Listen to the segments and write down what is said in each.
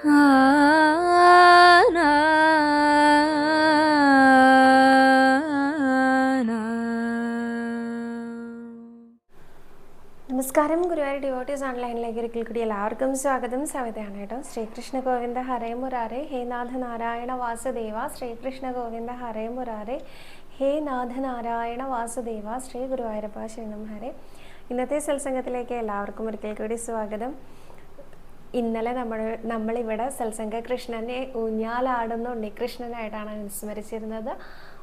നമസ്കാരം. ഗുരുവായൂർ ഡിവോട്ടീസ് ഓൺലൈനിലേക്ക് ഒരിക്കൽ കൂടി എല്ലാവർക്കും സ്വാഗതം. സവിതയാണ് കേട്ടോ. ശ്രീകൃഷ്ണ ഗോവിന്ദ ഹരേ മുരാരേ ഹേ നാഥ നാരായണ വാസുദേവ. ശ്രീകൃഷ്ണ ഗോവിന്ദ ഹരേ മുരാരേ ഹേ നാഥ നാരായണ വാസുദേവ. ശ്രീ ഗുരുവായൂരപ്പ ശരണം ഹരേ. ഇന്നത്തെ സത്സംഗത്തിലേക്ക് എല്ലാവർക്കും ഒരിക്കൽ കൂടി സ്വാഗതം. ഇന്നലെ നമ്മളിവിടെ സത്സംഗ കൃഷ്ണനെ ഊഞ്ഞാലാടുന്ന ഉണ്ണികൃഷ്ണനായിട്ടാണ് അനുസ്മരിച്ചിരുന്നത്.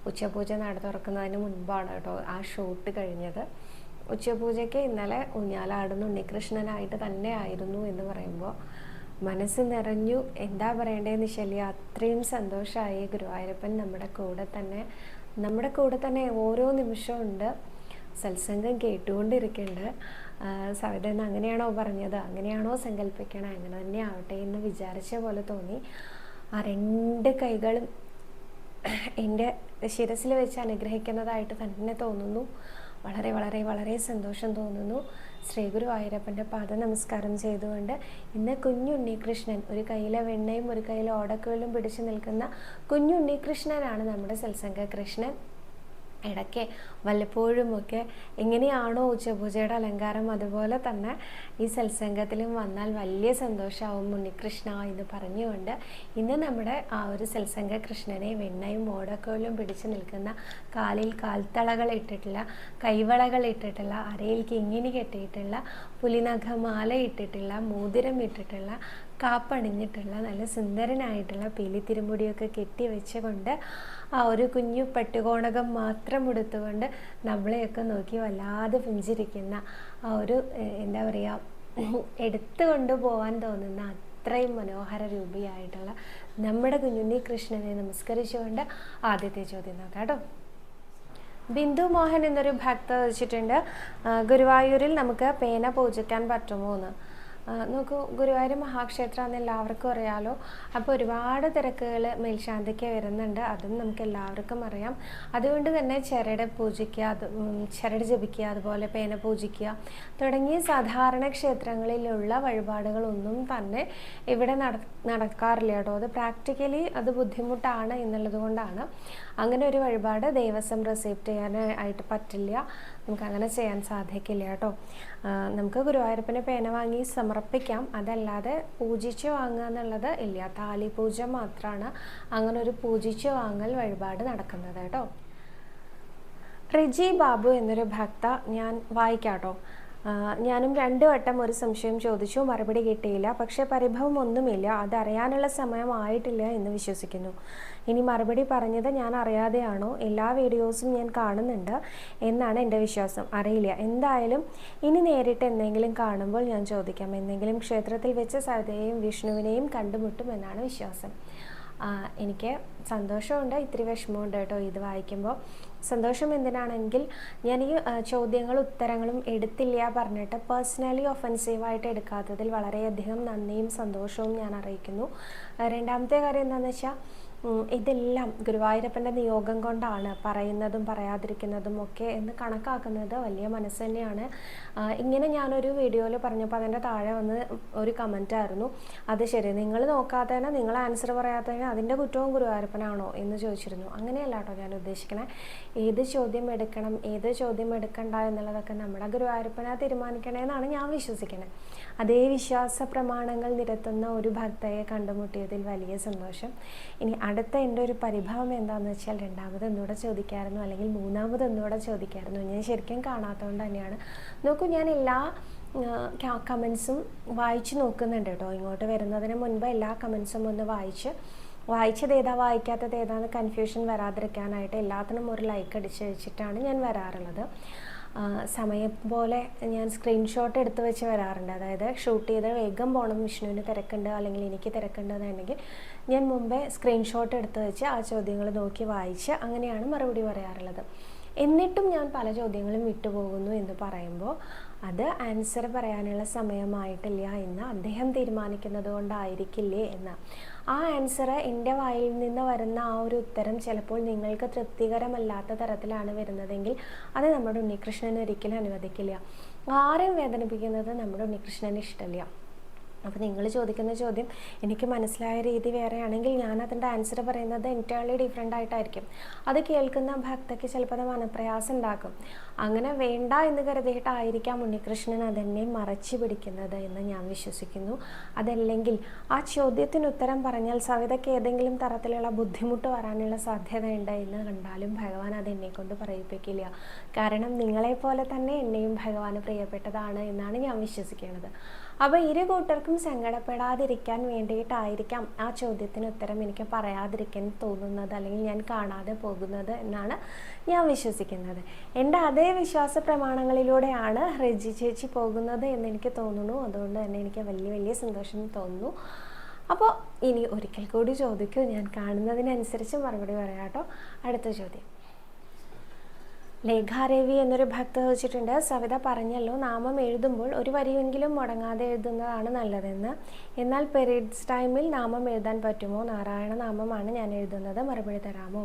ഉച്ചപൂജ നട തുറക്കുന്നതിന് മുൻപാണ് കേട്ടോ ആ ഷൂട്ട് കഴിഞ്ഞത്. ഉച്ചപൂജയ്ക്ക് ഇന്നലെ ഊഞ്ഞാലാടുന്ന ഉണ്ണികൃഷ്ണനായിട്ട് തന്നെ ആയിരുന്നു എന്ന് പറയുമ്പോൾ മനസ്സ് നിറഞ്ഞു. എന്താ പറയേണ്ടതെന്ന് ശല്യ അത്രയും സന്തോഷമായി. ഗുരുവായൂരപ്പൻ നമ്മുടെ കൂടെ തന്നെ ഓരോ നിമിഷവും ഉണ്ട്. സത്സംഗം കേട്ടുകൊണ്ടിരിക്കുന്നുണ്ട്. സവിത എന്ന് അങ്ങനെയാണോ പറഞ്ഞത്, അങ്ങനെയാണോ സങ്കല്പിക്കണേ, അങ്ങനെ തന്നെ ആവട്ടെ എന്ന് വിചാരിച്ച പോലെ തോന്നി. ആ രണ്ട് കൈകളും എൻ്റെ ശിരസിൽ വെച്ച് അനുഗ്രഹിക്കുന്നതായിട്ട് തന്നെ തോന്നുന്നു. വളരെ വളരെ വളരെ സന്തോഷം തോന്നുന്നു. ശ്രീ ഗുരുവായൂരപ്പൻ്റെ പാദ നമസ്കാരം ചെയ്തുകൊണ്ട് ഇന്ന് കുഞ്ഞുണ്ണികൃഷ്ണൻ, ഒരു കയ്യിലെ വെണ്ണയും ഒരു കയ്യിലെ ഓടക്കുഴലും പിടിച്ചു നിൽക്കുന്ന കുഞ്ഞുണ്ണികൃഷ്ണനാണ് നമ്മുടെ സത്സംഗ കൃഷ്ണൻ. ഇടയ്ക്ക് വല്ലപ്പോഴുമൊക്കെ എങ്ങനെയാണോ ഉച്ചപൂജയുടെ അലങ്കാരം അതുപോലെ തന്നെ ഈ സത്സംഗത്തിലും വന്നാൽ വലിയ സന്തോഷമാവും ഉണ്ണികൃഷ്ണ എന്ന് പറഞ്ഞുകൊണ്ട് ഇന്ന് നമ്മുടെ ആ ഒരു സത്സംഗ കൃഷ്ണനെ വെണ്ണയും ഓടക്കോലും പിടിച്ചു നിൽക്കുന്ന, കാലിൽ കാൽത്തളകൾ ഇട്ടിട്ടുള്ള, കൈവളകൾ ഇട്ടിട്ടുള്ള, അരയിൽ കിങ്ങിണി കെട്ടിയിട്ടുള്ള, പുലിനഖമാല ഇട്ടിട്ടുള്ള, മോതിരം ഇട്ടിട്ടുള്ള, കാപ്പണിഞ്ഞിട്ടുള്ള, നല്ല സുന്ദരനായിട്ടുള്ള പീലിത്തിരുമുടിയൊക്കെ കെട്ടി വെച്ചുകൊണ്ട് ആ ഒരു കുഞ്ഞു പട്ടുകോണകം മാത്രം എടുത്തുകൊണ്ട് നമ്മളെയൊക്കെ നോക്കി വല്ലാതെ പുഞ്ചിരിക്കുന്ന ആ ഒരു എന്താ പറയുക, എടുത്തു കൊണ്ടുപോകാൻ തോന്നുന്ന അത്രയും മനോഹര രൂപിയായിട്ടുള്ള നമ്മുടെ കുഞ്ഞുണ്ണി കൃഷ്ണനെ നമസ്കരിച്ചുകൊണ്ട് ആദ്യത്തെ ചോദ്യം നോക്കാം കേട്ടോ. ബിന്ദു മോഹൻ എന്നൊരു ഭക്ത വെച്ചിട്ടുണ്ട്, ഗുരുവായൂരിൽ നമുക്ക് പേന പൂജിക്കാൻ പറ്റുമോ എന്ന്. നോക്കൂ, ഗുരുവായൂർ മഹാക്ഷേത്രം എന്ന് എല്ലാവർക്കും അറിയാലോ. അപ്പോൾ ഒരുപാട് തിരക്കുകൾ മേൽശാന്തിക്ക് വരുന്നുണ്ട്, അതും നമുക്ക് എല്ലാവർക്കും അറിയാം. അതുകൊണ്ട് തന്നെ ചരട് പൂജിക്കുക, ചരട് ജപിക്കുക, അതുപോലെ പേന പൂജിക്കുക തുടങ്ങിയ സാധാരണ ക്ഷേത്രങ്ങളിലുള്ള വഴിപാടുകളൊന്നും തന്നെ ഇവിടെ നടക്കാറില്ല കേട്ടോ. അത് പ്രാക്ടിക്കലി അത് ബുദ്ധിമുട്ടാണ് എന്നുള്ളത് കൊണ്ടാണ് അങ്ങനെ ഒരു വഴിപാട് ദേവസ്വം റിസീപ്റ്റ് ചെയ്യാനായിട്ട് പറ്റില്ല. നമുക്ക് അങ്ങനെ ചെയ്യാൻ സാധിക്കില്ല കേട്ടോ. നമുക്ക് ഗുരുവായൂരപ്പന് പേന വാങ്ങി സമർപ്പിക്കാം, അതല്ലാതെ പൂജിച്ച് വാങ്ങുക എന്നുള്ളത് ഇല്ല. താലി പൂജ മാത്രമാണ് അങ്ങനെ ഒരു പൂജിച്ച് വാങ്ങൽ വഴിപാട് നടക്കുന്നത് കേട്ടോ. റിജി ബാബു എന്നൊരു ഭക്ത, ഞാൻ വായിക്കാം കേട്ടോ. ഞാനും 2 വട്ടം ഒരു സംശയം ചോദിച്ചു, മറുപടി കിട്ടിയില്ല. പക്ഷേ പരിഭവം ഒന്നുമില്ല, അതറിയാനുള്ള സമയമായിട്ടില്ല എന്ന് വിശ്വസിക്കുന്നു. ഇനി മറുപടി പറഞ്ഞത് ഞാൻ അറിയാതെയാണോ, എല്ലാ വീഡിയോസും ഞാൻ കാണുന്നുണ്ട് എന്നാണ് എൻ്റെ വിശ്വാസം. അറിയില്ല. എന്തായാലും ഇനി നേരിട്ട് എന്തെങ്കിലും കാണുമ്പോൾ ഞാൻ ചോദിക്കാം. എന്തെങ്കിലും ക്ഷേത്രത്തിൽ വെച്ച് സവിതയെയും വിഷ്ണുവിനെയും കണ്ടുമുട്ടും എന്നാണ് വിശ്വാസം. എനിക്ക് സന്തോഷമുണ്ട്, ഇത്തിരി വിഷമമുണ്ട് കേട്ടോ ഇത് വായിക്കുമ്പോൾ. സന്തോഷം എന്തിനാണെങ്കിൽ, ഞാൻ ഈ ചോദ്യങ്ങളും ഉത്തരങ്ങളും എടുത്തില്ല പറഞ്ഞിട്ട് പേഴ്സണലി ഒഫൻസീവായിട്ട് എടുക്കാത്തതിൽ വളരെയധികം നന്ദിയും സന്തോഷവും ഞാൻ അറിയിക്കുന്നു. രണ്ടാമത്തെ കാര്യം എന്താണെന്ന് വെച്ചാൽ, ഇതെല്ലാം ഗുരുവായൂരപ്പൻ്റെ നിയോഗം കൊണ്ടാണ് പറയുന്നതും പറയാതിരിക്കുന്നതും ഒക്കെ എന്ന് കണക്കാക്കുന്നത് വലിയ മനസ്സ് തന്നെയാണ്. ഇങ്ങനെ ഞാനൊരു വീഡിയോയിൽ പറഞ്ഞപ്പോൾ അതിൻ്റെ താഴെ വന്ന് ഒരു കമൻറ്റായിരുന്നു, അത് ശരി, നിങ്ങൾ നോക്കാത്തതിന്, നിങ്ങൾ ആൻസർ പറയാത്തതിന് അതിൻ്റെ കുറ്റവും ഗുരുവായൂരപ്പനാണോ എന്ന് ചോദിച്ചിരുന്നു. അങ്ങനെയല്ല കേട്ടോ ഞാൻ ഉദ്ദേശിക്കണേ. ഏത് ചോദ്യം എടുക്കണം, ഏത് ചോദ്യം എടുക്കണ്ട എന്നുള്ളതൊക്കെ നമ്മുടെ ഗുരുവായൂരപ്പനെ തീരുമാനിക്കണേന്നാണ് ഞാൻ വിശ്വസിക്കുന്നത്. അതേ വിശ്വാസ പ്രമാണങ്ങൾ നിരത്തുന്ന ഒരു ഭക്തയെ കണ്ടുമുട്ടിയതിൽ വലിയ സന്തോഷം. ഇനി അടുത്ത എൻ്റെ ഒരു പരിഭവം എന്താണെന്ന് വെച്ചാൽ, രണ്ടാമത് ഒന്നുകൂടെ ചോദിക്കാമായിരുന്നു, അല്ലെങ്കിൽ മൂന്നാമത് ഒന്നുകൂടെ ചോദിക്കാമായിരുന്നു. ഞാൻ ശരിക്കും കാണാത്തതുകൊണ്ട് തന്നെയാണ്. നോക്കൂ, ഞാൻ എല്ലാ കമൻസും വായിച്ച് നോക്കുന്നുണ്ട് കേട്ടോ. ഇങ്ങോട്ട് വരുന്നതിന് മുൻപ് എല്ലാ കമൻസും ഒന്ന് വായിച്ചത് ഏതാ വായിക്കാത്തത് ഏതാന്ന് കൺഫ്യൂഷൻ വരാതിരിക്കാനായിട്ട് എല്ലാത്തിനും ഒരു ലൈക്ക് അടിച്ച് വെച്ചിട്ടാണ് ഞാൻ വരാറുള്ളത്. സമയം പോലെ ഞാൻ സ്ക്രീൻഷോട്ട് എടുത്ത് വെച്ച് വരാറുണ്ട്. അതായത് ഷൂട്ട് ചെയ്ത് വേഗം പോകണം, വിഷ്ണുവിന് തിരക്കുണ്ട് അല്ലെങ്കിൽ എനിക്ക് തിരക്കുണ്ടെന്നുണ്ടെങ്കിൽ ഞാൻ മുമ്പേ സ്ക്രീൻഷോട്ട് എടുത്ത് വെച്ച് ആ ചോദ്യങ്ങൾ നോക്കി വായിച്ച് അങ്ങനെയാണ് മറുപടി പറയാറുള്ളത്. എന്നിട്ടും ഞാൻ പല ചോദ്യങ്ങളും വിട്ടുപോകുന്നു എന്ന് പറയുമ്പോൾ അത് ആൻസർ പറയാനുള്ള സമയമായിട്ടില്ല എന്ന് അദ്ദേഹം തീരുമാനിക്കുന്നത് കൊണ്ടായിരിക്കില്ലേ എന്ന്. ആ ആൻസർ എൻ്റെ വായിൽ നിന്ന് വരുന്ന ആ ഒരു ഉത്തരം ചിലപ്പോൾ നിങ്ങൾക്ക് തൃപ്തികരമല്ലാത്ത തരത്തിലാണ് വരുന്നതെങ്കിൽ അത് നമ്മുടെ ഉണ്ണികൃഷ്ണൻ ഒരിക്കലും അനുവദിക്കില്ല. ആരെയും വേദനിപ്പിക്കുന്നത് നമ്മുടെ ഉണ്ണികൃഷ്ണന് ഇഷ്ടമില്ല. അപ്പോൾ നിങ്ങൾ ചോദിക്കുന്ന ചോദ്യം എനിക്ക് മനസ്സിലായ രീതി വേറെയാണെങ്കിൽ ഞാൻ അതിൻ്റെ ആൻസർ പറയുന്നത് എൻറ്റയർലി ഡിഫറെൻ്റ് ആയിട്ടായിരിക്കും. അത് കേൾക്കുന്ന ഭക്തയ്ക്ക് ചിലപ്പോൾ അത് മനപ്രയാസം ഉണ്ടാക്കും. അങ്ങനെ വേണ്ട എന്ന് കരുതിയിട്ടായിരിക്കാം ഉണ്ണികൃഷ്ണൻ അതെന്നെ മറച്ചു പിടിക്കുന്നത് എന്ന് ഞാൻ വിശ്വസിക്കുന്നു. അതല്ലെങ്കിൽ ആ ചോദ്യത്തിന് ഉത്തരം പറഞ്ഞാൽ സവിതയ്ക്ക് ഏതെങ്കിലും തരത്തിലുള്ള ബുദ്ധിമുട്ട് വരാനുള്ള സാധ്യതയുണ്ട് എന്ന് കണ്ടാലും ഭഗവാൻ അതെന്നെ കൊണ്ട് പറയിപ്പിക്കില്ല. കാരണം നിങ്ങളെപ്പോലെ തന്നെ എന്നെയും ഭഗവാന് പ്രിയപ്പെട്ടതാണ് എന്നാണ് ഞാൻ വിശ്വസിക്കുന്നത്. അപ്പോൾ ഇരു കൂട്ടർക്കും സങ്കടപ്പെടാതിരിക്കാൻ വേണ്ടിയിട്ടായിരിക്കാം ആ ചോദ്യത്തിന് ഉത്തരം എനിക്ക് പറയാതിരിക്കാൻ തോന്നുന്നത്, അല്ലെങ്കിൽ ഞാൻ കാണാതെ പോകുന്നത് എന്നാണ് ഞാൻ വിശ്വസിക്കുന്നത്. എൻ്റെ അതേ വിശ്വാസ പ്രമാണങ്ങളിലൂടെയാണ് റെജി ചേച്ചി പോകുന്നത് എന്നെനിക്ക് തോന്നുന്നു. അതുകൊണ്ട് തന്നെ എനിക്ക് വലിയ സന്തോഷം തോന്നുന്നു. അപ്പോൾ ഇനി ഒരിക്കൽ കൂടി ചോദിക്കൂ, ഞാൻ കാണുന്നതിനനുസരിച്ച് മറുപടി പറയാം കേട്ടോ. അടുത്ത ചോദ്യം ലേഖാരവി എന്നൊരു ഭക്ത ചോദിച്ചിട്ടുണ്ട്. സവിത പറഞ്ഞല്ലോ നാമം എഴുതുമ്പോൾ ഒരു വരിയെങ്കിലും മുടങ്ങാതെ എഴുതുന്നതാണ് നല്ലതെന്ന്. എന്നാൽ പീരീഡ്സ് ടൈമിൽ നാമം എഴുതാൻ പറ്റുമോ? നാരായണ നാമമാണ് ഞാൻ എഴുതുന്നത്, മറുപടി തരാമോ?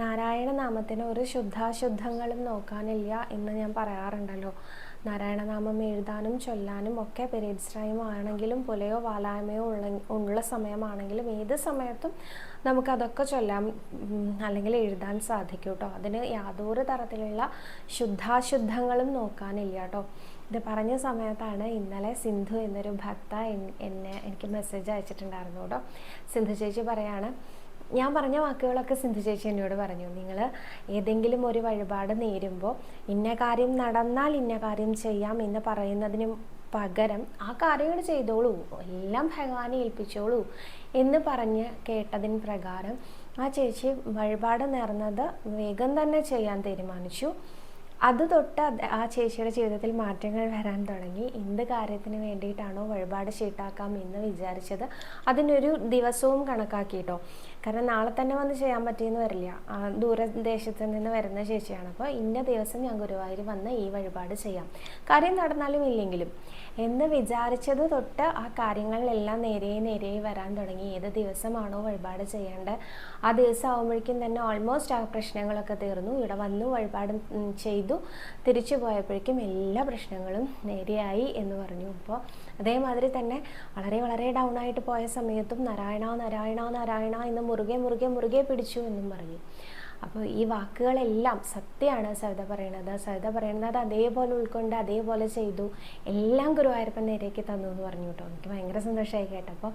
നാരായണ നാമത്തിന് ഒരു ശുദ്ധാശുദ്ധങ്ങളും നോക്കാനില്ല എന്ന് ഞാൻ പറയാറുണ്ടല്ലോ. നാരായണനാമം എഴുതാനും ചൊല്ലാനും ഒക്കെ പീരീഡ്സ് ടൈം ആണെങ്കിലും പുലയോ വാലായ്മയോ ഉള്ള സമയമാണെങ്കിലും ഏത് സമയത്തും നമുക്കതൊക്കെ ചൊല്ലാം അല്ലെങ്കിൽ എഴുതാൻ സാധിക്കും കേട്ടോ. അതിന് യാതൊരു തരത്തിലുള്ള ശുദ്ധാശുദ്ധങ്ങളും നോക്കാനില്ല കേട്ടോ. ഇത് പറഞ്ഞ സമയത്താണ് ഇന്നലെ സിന്ധു എന്നൊരു ഭക്ത എനിക്ക് മെസ്സേജ് അയച്ചിട്ടുണ്ടായിരുന്നു കേട്ടോ. സിന്ധു ചേച്ചി പറയാണ്, ഞാൻ പറഞ്ഞ വാക്കുകളൊക്കെ സിന്ധു ചേച്ചി എന്നോട് പറഞ്ഞു. നിങ്ങൾ ഏതെങ്കിലും ഒരു വഴിപാട് നേരുമ്പോൾ ഇന്ന കാര്യം നടന്നാൽ ഇന്ന കാര്യം ചെയ്യാം എന്ന് പറയുന്നതിന് പകരം ആ കാര്യങ്ങൾ ചെയ്തോളൂ, എല്ലാം ഭഗവാനെ ഏൽപ്പിച്ചോളൂ എന്ന് പറഞ്ഞ് കേട്ടതിന് പ്രകാരം ആ ചേച്ചി വഴിപാട് നേർന്നത് വേഗം തന്നെ ചെയ്യാൻ തീരുമാനിച്ചു. അത് തൊട്ട് ആ ചേച്ചിയുടെ ജീവിതത്തിൽ മാറ്റങ്ങൾ വരാൻ തുടങ്ങി. എന്ത് കാര്യത്തിന് വേണ്ടിയിട്ടാണോ വഴിപാട് ഷീട്ടാക്കാം എന്ന് വിചാരിച്ചത് അതിനൊരു ദിവസവും കണക്കാക്കിയിട്ടോ. കാരണം നാളെ തന്നെ വന്ന് ചെയ്യാൻ പറ്റിയെന്ന് വരില്ല, ദൂരദേശത്ത് നിന്ന് വരുന്ന ചേച്ചിയാണ്. അപ്പോൾ ഇന്ന ദിവസം ഞാൻ ഗുരുവായൂർ വന്ന് ഈ വഴിപാട് ചെയ്യാം, കാര്യം നടന്നാലും ഇല്ലെങ്കിലും എന്ന് വിചാരിച്ചത് തൊട്ട് ആ കാര്യങ്ങളിലെല്ലാം നേരെ വരാൻ തുടങ്ങി. ഏത് ദിവസമാണോ വഴിപാട് ചെയ്യേണ്ടത് ആ ദിവസം ആകുമ്പോഴേക്കും തന്നെ ഓൾമോസ്റ്റ് ആ പ്രശ്നങ്ങളൊക്കെ തീർന്നു. ഇവിടെ വന്നു വഴിപാട് ചെയ്തു തിരിച്ചു പോയപ്പോഴേക്കും എല്ലാ പ്രശ്നങ്ങളും നേരെയായി എന്ന് പറഞ്ഞു. അപ്പോൾ അതേമാതിരി തന്നെ വളരെ ഡൗൺ ആയിട്ട് പോയ സമയത്തും നാരായണ നാരായണ നാരായണ എന്ന് മുറുകെ പിടിച്ചു എന്നും പറഞ്ഞു. അപ്പോൾ ഈ വാക്കുകളെല്ലാം സത്യമാണ് സവിത പറയുന്നത് അതേപോലെ ഉൾക്കൊണ്ട് അതേപോലെ ചെയ്തു, എല്ലാം ഗുരുവായൂരപ്പൻ നേരേക്ക് തന്നു എന്ന് പറഞ്ഞു കേട്ടോ. എനിക്ക് ഭയങ്കര സന്തോഷമായി കേട്ടപ്പോൾ.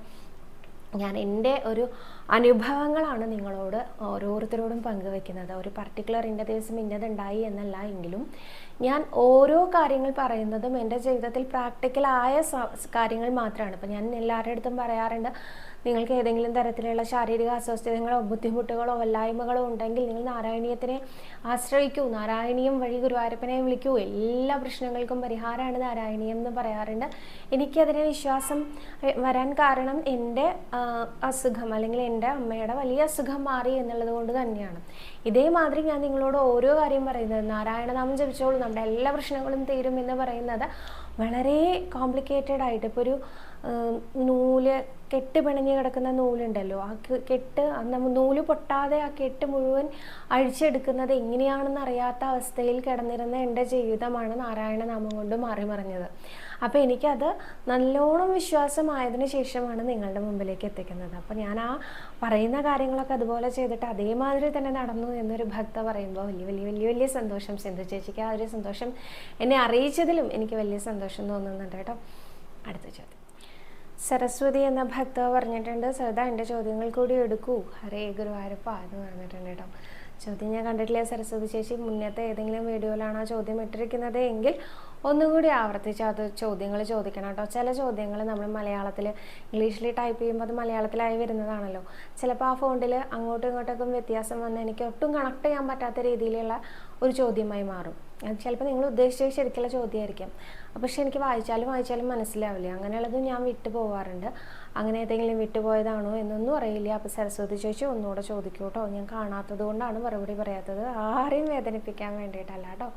ഞാൻ എൻ്റെ ഒരു അനുഭവങ്ങളാണ് നിങ്ങളോട് ഓരോരുത്തരോടും പങ്കുവെക്കുന്നത്. ഒരു പർട്ടിക്കുലർ ഇന്ന ദിവസം ഇന്നതുണ്ടായി എന്നല്ല എങ്കിലും ഞാൻ ഓരോ കാര്യങ്ങൾ പറയുന്നതും എൻ്റെ ജീവിതത്തിൽ പ്രാക്ടിക്കലായ കാര്യങ്ങൾ മാത്രമാണ്. ഇപ്പം ഞാൻ എല്ലാവരുടെ അടുത്തും പറയാറുണ്ട്, നിങ്ങൾക്ക് ഏതെങ്കിലും തരത്തിലുള്ള ശാരീരിക അസ്വസ്ഥതകളോ ബുദ്ധിമുട്ടുകളോ വല്ലായ്മകളോ ഉണ്ടെങ്കിൽ നിങ്ങൾ നാരായണീയത്തിനെ ആശ്രയിക്കൂ, നാരായണീയം വഴി ഗുരുവായൂരപ്പനെ വിളിക്കൂ, എല്ലാ പ്രശ്നങ്ങൾക്കും പരിഹാരമാണ് നാരായണീയം എന്ന് പറയാറുണ്ട്. എനിക്കതിനെ വിശ്വാസം വരാൻ കാരണം എൻ്റെ അസുഖം അല്ലെങ്കിൽ എൻ്റെ അമ്മയുടെ വലിയ അസുഖം മാറി എന്നുള്ളത് കൊണ്ട് തന്നെയാണ്. ഇതേമാതിരി ഞാൻ നിങ്ങളോട് ഓരോ കാര്യം പറയുന്നത് നാരായണനാമം ജപിച്ചോളൂ നമ്മുടെ എല്ലാ പ്രശ്നങ്ങളും തീരും എന്ന് പറയുന്നത് വളരെ കോംപ്ലിക്കേറ്റഡ് ആയിട്ട്. ഇപ്പോൾ ഒരു നൂല് കെട്ട് പിണഞ്ഞ് കിടക്കുന്ന നൂലുണ്ടല്ലോ, ആ കെട്ട് നൂല് പൊട്ടാതെ ആ കെട്ട് മുഴുവൻ അഴിച്ചെടുക്കുന്നത് എങ്ങനെയാണെന്ന് അറിയാത്ത അവസ്ഥയിൽ കിടന്നിരുന്ന എൻ്റെ ജീവിതമാണ് നാരായണനാമം കൊണ്ട് മാറിമറിഞ്ഞത്. അപ്പോൾ എനിക്കത് നല്ലോണം വിശ്വാസമായതിനു ശേഷമാണ് നിങ്ങളുടെ മുമ്പിലേക്ക് എത്തിക്കുന്നത്. അപ്പോൾ ഞാൻ ആ പറയുന്ന കാര്യങ്ങളൊക്കെ അതുപോലെ ചെയ്തിട്ട് അതേമാതിരി തന്നെ നടന്നു എന്നൊരു ഭക്ത പറയുമ്പോൾ വലിയ സന്തോഷം. സിന്ധു ചേച്ചിക്ക് ആ ഒരു സന്തോഷം എന്നെ അറിയിച്ചതിലും എനിക്ക് വലിയ സന്തോഷം തോന്നുന്നുണ്ട് കേട്ടോ. അടുത്ത ചോദ്യം സരസ്വതി എന്ന ഭക്ത പറഞ്ഞിട്ടുണ്ട്, സദാ എൻ്റെ ചോദ്യങ്ങൾ കൂടി എടുക്കൂ, ഹരേ ഗുരുവായൂരപ്പ എന്ന് പറഞ്ഞിട്ടുണ്ട് കേട്ടോ. ചോദ്യം ഞാൻ കണ്ടിട്ടില്ല സരസ്വതി ചേച്ചി, മുന്നത്തെ ഏതെങ്കിലും വീഡിയോയിലാണ് ആ ചോദ്യം ഇട്ടിരിക്കുന്നത് എങ്കിൽ ഒന്നുകൂടി ആവർത്തിച്ച് അത് ചോദ്യങ്ങൾ ചോദിക്കണം കേട്ടോ. ചില ചോദ്യങ്ങൾ നമ്മൾ മലയാളത്തിൽ ഇംഗ്ലീഷിൽ ടൈപ്പ് ചെയ്യുമ്പോൾ അത് മലയാളത്തിലായി വരുന്നതാണല്ലോ. ചിലപ്പോൾ ആ ഫോണ്ടിൽ അങ്ങോട്ടും ഇങ്ങോട്ടൊക്കെ വ്യത്യാസം വന്ന് എനിക്ക് ഒട്ടും കണക്ട് ചെയ്യാൻ പറ്റാത്ത രീതിയിലുള്ള ഒരു ചോദ്യമായി മാറും. അത് ചിലപ്പോൾ നിങ്ങൾ ഉദ്ദേശിച്ച ശരിക്കുള്ള ചോദ്യമായിരിക്കും, പക്ഷെ എനിക്ക് വായിച്ചാലും മനസ്സിലാവില്ല. അങ്ങനെയുള്ളതും ഞാൻ വിട്ടു പോവാറുണ്ട്. അങ്ങനെ ഏതെങ്കിലും വിട്ടുപോയതാണോ എന്നൊന്നും അറിയില്ല. അപ്പോൾ സരസ്വതി ചോദിച്ചു ഒന്നുകൂടെ ചോദിക്കൂ കേട്ടോ. ഞാൻ കാണാത്തത് കൊണ്ടാണ് മറുപടി പറയാത്തത്, ആരെയും വേദനിപ്പിക്കാൻ വേണ്ടിയിട്ടല്ല കേട്ടോ.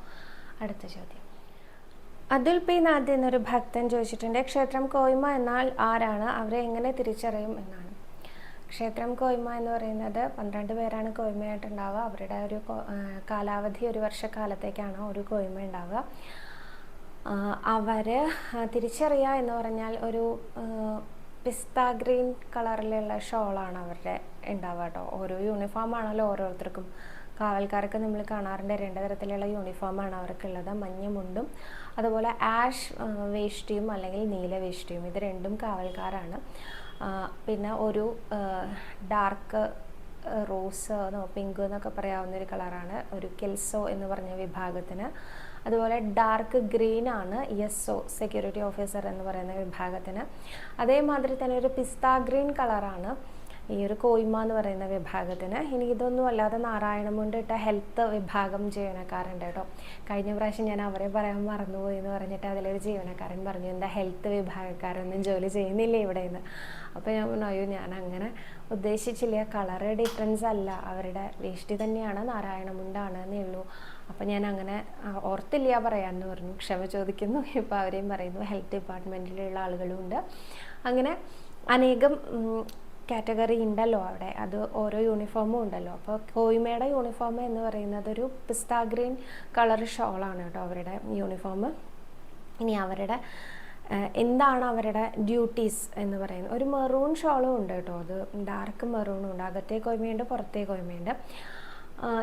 അടുത്ത ചോദ്യം അതുൽ പി നാഥ് എന്നൊരു ഭക്തൻ ചോദിച്ചിട്ടുണ്ട്, ക്ഷേത്രം കോയ്മ എന്നാൽ ആരാണ്, അവരെ എങ്ങനെ തിരിച്ചറിയും എന്നാണ്. ക്ഷേത്രം കോയ്മ എന്ന് പറയുന്നത് 12 പേരാണ് കോയ്മയായിട്ടുണ്ടാവുക. അവരുടെ ഒരു കാലാവധി 1 വർഷക്കാലത്തേക്കാണ് ഒരു കോയ്മ ഉണ്ടാവുക. അവർ തിരിച്ചറിയുക എന്ന് പറഞ്ഞാൽ ഒരു പിസ്ത ഗ്രീൻ കളറിലുള്ള ഷോളാണ് അവരുടെ ഉണ്ടാവുക കേട്ടോ. ഓരോ യൂണിഫോമാണല്ലോ ഓരോരുത്തർക്കും. കാവൽക്കാർക്ക് നമ്മൾ കാണാറുണ്ട് 2 തരത്തിലുള്ള യൂണിഫോമാണ് അവർക്കുള്ളത്. മഞ്ഞ മുണ്ടും അതുപോലെ ആഷ് വേഷ്ടിയും അല്ലെങ്കിൽ നീല വേഷ്ടിയും. ഇത് രണ്ടും കാവൽക്കാരാണ്. പിന്നെ ഒരു ഡാർക്ക് റോസ് പിങ്ക് എന്നൊക്കെ പറയാവുന്ന ഒരു കളറാണ് ഒരു കെൽസോ എന്ന് പറഞ്ഞ വിഭാഗത്തിന്. അതുപോലെ ഡാർക്ക് ഗ്രീൻ ആണ് എസ് ഒ സെക്യൂരിറ്റി ഓഫീസർ എന്ന് പറയുന്ന വിഭാഗത്തിന്. അതേമാതിരി തന്നെ ഒരു പിസ്ത ഗ്രീൻ കളറാണ് ഈ ഒരു കോയ്മ എന്ന് പറയുന്ന വിഭാഗത്തിന്. ഇനി ഇതൊന്നും അല്ലാതെ നാരായണമുണ്ട് ഇട്ട ഹെൽത്ത് വിഭാഗം ജീവനക്കാരുണ്ട് കേട്ടോ. കഴിഞ്ഞ പ്രാവശ്യം ഞാൻ അവരെ പറയാൻ മറന്നുപോയി എന്ന് പറഞ്ഞിട്ട് അതിലൊരു ജീവനക്കാരൻ പറഞ്ഞു, എന്താ ഹെൽത്ത് വിഭാഗക്കാരൊന്നും ജോലി ചെയ്യുന്നില്ല ഇവിടെ നിന്ന്. അപ്പോൾ ഞാൻ പറഞ്ഞു, അയ്യോ ഞാൻ അങ്ങനെ ഉദ്ദേശിച്ചില്ല, കളറ് ഡിഫറൻസ് അല്ല, അവരുടെ വേഷ്ടി തന്നെയാണ് നാരായണമുണ്ടാണ് എന്നേ ഉള്ളൂ. അപ്പോൾ ഞാൻ അങ്ങനെ ഓർത്തില്ല പറയാമെന്ന് പറഞ്ഞു. ക്ഷമ ചോദിക്കുന്നു. ഇപ്പോൾ അവരെയും പറയുന്നു. ഹെൽത്ത് ഡിപ്പാർട്ട്മെൻറ്റിലുള്ള ആളുകളും ഉണ്ട്. അങ്ങനെ അനേകം കാറ്റഗറി ഉണ്ടല്ലോ അവിടെ. അത് ഓരോ യൂണിഫോമും ഉണ്ടല്ലോ. അപ്പോൾ കോയ്മയുടെ യൂണിഫോം എന്ന് പറയുന്നത് ഒരു പിസ്ത ഗ്രീൻ കളർ ഷോളാണ് കേട്ടോ അവരുടെ യൂണിഫോം. ഇനി അവരുടെ എന്താണ് അവരുടെ ഡ്യൂട്ടീസ് എന്ന് പറയുന്നത്, ഒരു മെറൂൺ ഷോളും ഉണ്ട് കേട്ടോ. അത് ഡാർക്ക് മെറൂണും ഉണ്ട്. അകത്തെ കോയ്മയുണ്ട്, പുറത്തെ കോയ്മയുണ്ട്.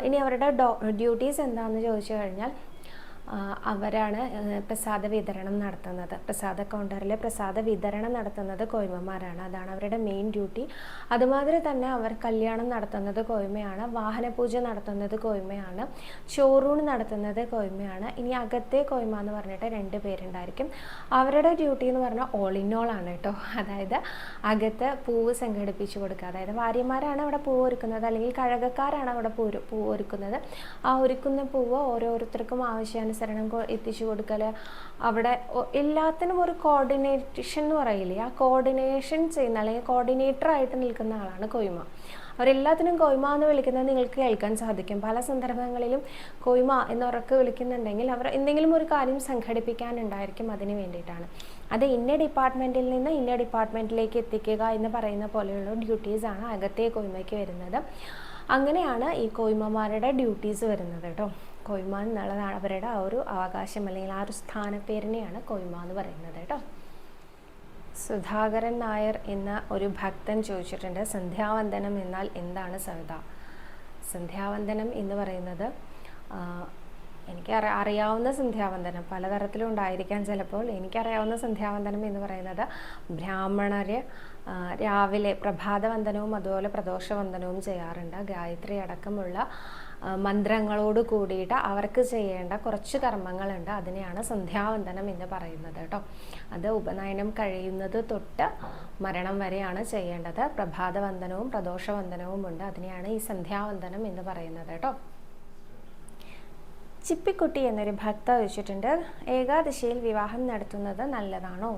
ഇനി അവരുടെ ഡ്യൂട്ടീസ് എന്താണെന്ന് ചോദിച്ചു കഴിഞ്ഞാൽ അവരാണ് പ്രസാദ വിതരണം നടത്തുന്നത്. പ്രസാദ കൗണ്ടറിൽ പ്രസാദ വിതരണം നടത്തുന്നത് കോയ്മമാരാണ്. അതാണ് അവരുടെ മെയിൻ ഡ്യൂട്ടി. അതുമാതിരി തന്നെ അവർ കല്യാണം നടത്തുന്നത് കോയ്മയാണ്, വാഹനപൂജ നടത്തുന്നത് കോയ്മയാണ്, ചോറൂണ് നടത്തുന്നത് കോയ്മയാണ്. ഇനി അകത്തെ കോയ്മ എന്ന് പറഞ്ഞിട്ട് 2 പേരുണ്ടായിരിക്കും. അവരുടെ ഡ്യൂട്ടി എന്ന് പറഞ്ഞാൽ ഓൾ ഇൻ ഓൾ ആണ് കേട്ടോ. അതായത് അകത്ത് പൂവ് സംഘടിപ്പിച്ച് കൊടുക്കുക. അതായത് ഭാര്യമാരാണ് അവിടെ പൂവ് ഒരുക്കുന്നത്, അല്ലെങ്കിൽ കഴകക്കാരാണ് അവിടെ പൂവ് ഒരുക്കുന്നത്. ആ ഒരുക്കുന്ന പൂവ് ഓരോരുത്തർക്കും ആവശ്യാനുസരണം എത്തിച്ചു കൊടുക്കൽ. അവിടെ എല്ലാത്തിനും ഒരു കോർഡിനേഷൻ എന്ന് പറയില്ലേ, ആ കോർഡിനേഷൻ ചെയ്യുന്ന അല്ലെങ്കിൽ കോർഡിനേറ്റർ ആയിട്ട് നിൽക്കുന്ന ആളാണ് കോയ്മ. അവരെല്ലാത്തിനും കോയ്മ എന്ന് വിളിക്കുന്നത് നിങ്ങൾക്ക് കേൾക്കാൻ സാധിക്കും. പല സന്ദർഭങ്ങളിലും കോയ്മ എന്നവർക്ക് വിളിക്കുന്നുണ്ടെങ്കിൽ അവർ എന്തെങ്കിലും ഒരു കാര്യം സംഘടിപ്പിക്കാനുണ്ടായിരിക്കും, അതിന് വേണ്ടിയിട്ടാണ്. അത് ഇന്ന ഡിപ്പാർട്ട്മെൻറ്റിൽ നിന്ന് ഇന്ന ഡിപ്പാർട്ട്മെൻറ്റിലേക്ക് എത്തിക്കുക എന്ന് പറയുന്ന പോലെയുള്ള ഡ്യൂട്ടീസാണ് അകത്തെ കോയ്മയ്ക്ക് വരുന്നത്. അങ്ങനെയാണ് ഈ കോയ്മമാരുടെ ഡ്യൂട്ടീസ് വരുന്നത് കേട്ടോ. കോയ്മ എന്നുള്ളതാണ് അവരുടെ ആ ഒരു അവകാശം, അല്ലെങ്കിൽ ആ ഒരു സ്ഥാനപ്പേരിനെയാണ് കോയ്മ എന്ന് പറയുന്നത് കേട്ടോ. സുധാകരൻ നായർ എന്ന ഒരു ഭക്തൻ ചോദിച്ചിട്ടുണ്ട്, സന്ധ്യാവന്ദനം എന്നാൽ എന്താണ് സവിത? സന്ധ്യാവന്ദനം എന്ന് പറയുന്നത് എനിക്ക് അറിയാവുന്ന സന്ധ്യാവന്ദനം പലതരത്തിലും ഉണ്ടായിരിക്കാം. ചിലപ്പോൾ എനിക്കറിയാവുന്ന സന്ധ്യാവന്ദനം എന്ന് പറയുന്നത് ബ്രാഹ്മണർ രാവിലെ പ്രഭാതവന്ദനവും അതുപോലെ പ്രദോഷവന്ദനവും ചെയ്യാറുണ്ട്. ഗായത്രി അടക്കമുള്ള മന്ത്രങ്ങളോട് കൂടിയിട്ട് അവർക്ക് ചെയ്യേണ്ട കുറച്ച് കർമ്മങ്ങളുണ്ട്. അതിനെയാണ് സന്ധ്യാവന്ദനം എന്ന് പറയുന്നത് കേട്ടോ. അത് ഉപനയനം കഴിയുന്നത് തൊട്ട് മരണം വരെയാണ് ചെയ്യേണ്ടത്. പ്രഭാതവന്ദനവും പ്രദോഷവന്ദനവും ഉണ്ട്. അതിനെയാണ് ഈ സന്ധ്യാവന്ദനം എന്ന് പറയുന്നത് കേട്ടോ. ചിപ്പിക്കുട്ടി എന്നൊരു ഭക്ത വെച്ചിട്ടുണ്ട്, ഏകാദശിയിൽ വിവാഹം നടത്തുന്നത് നല്ലതാണോ?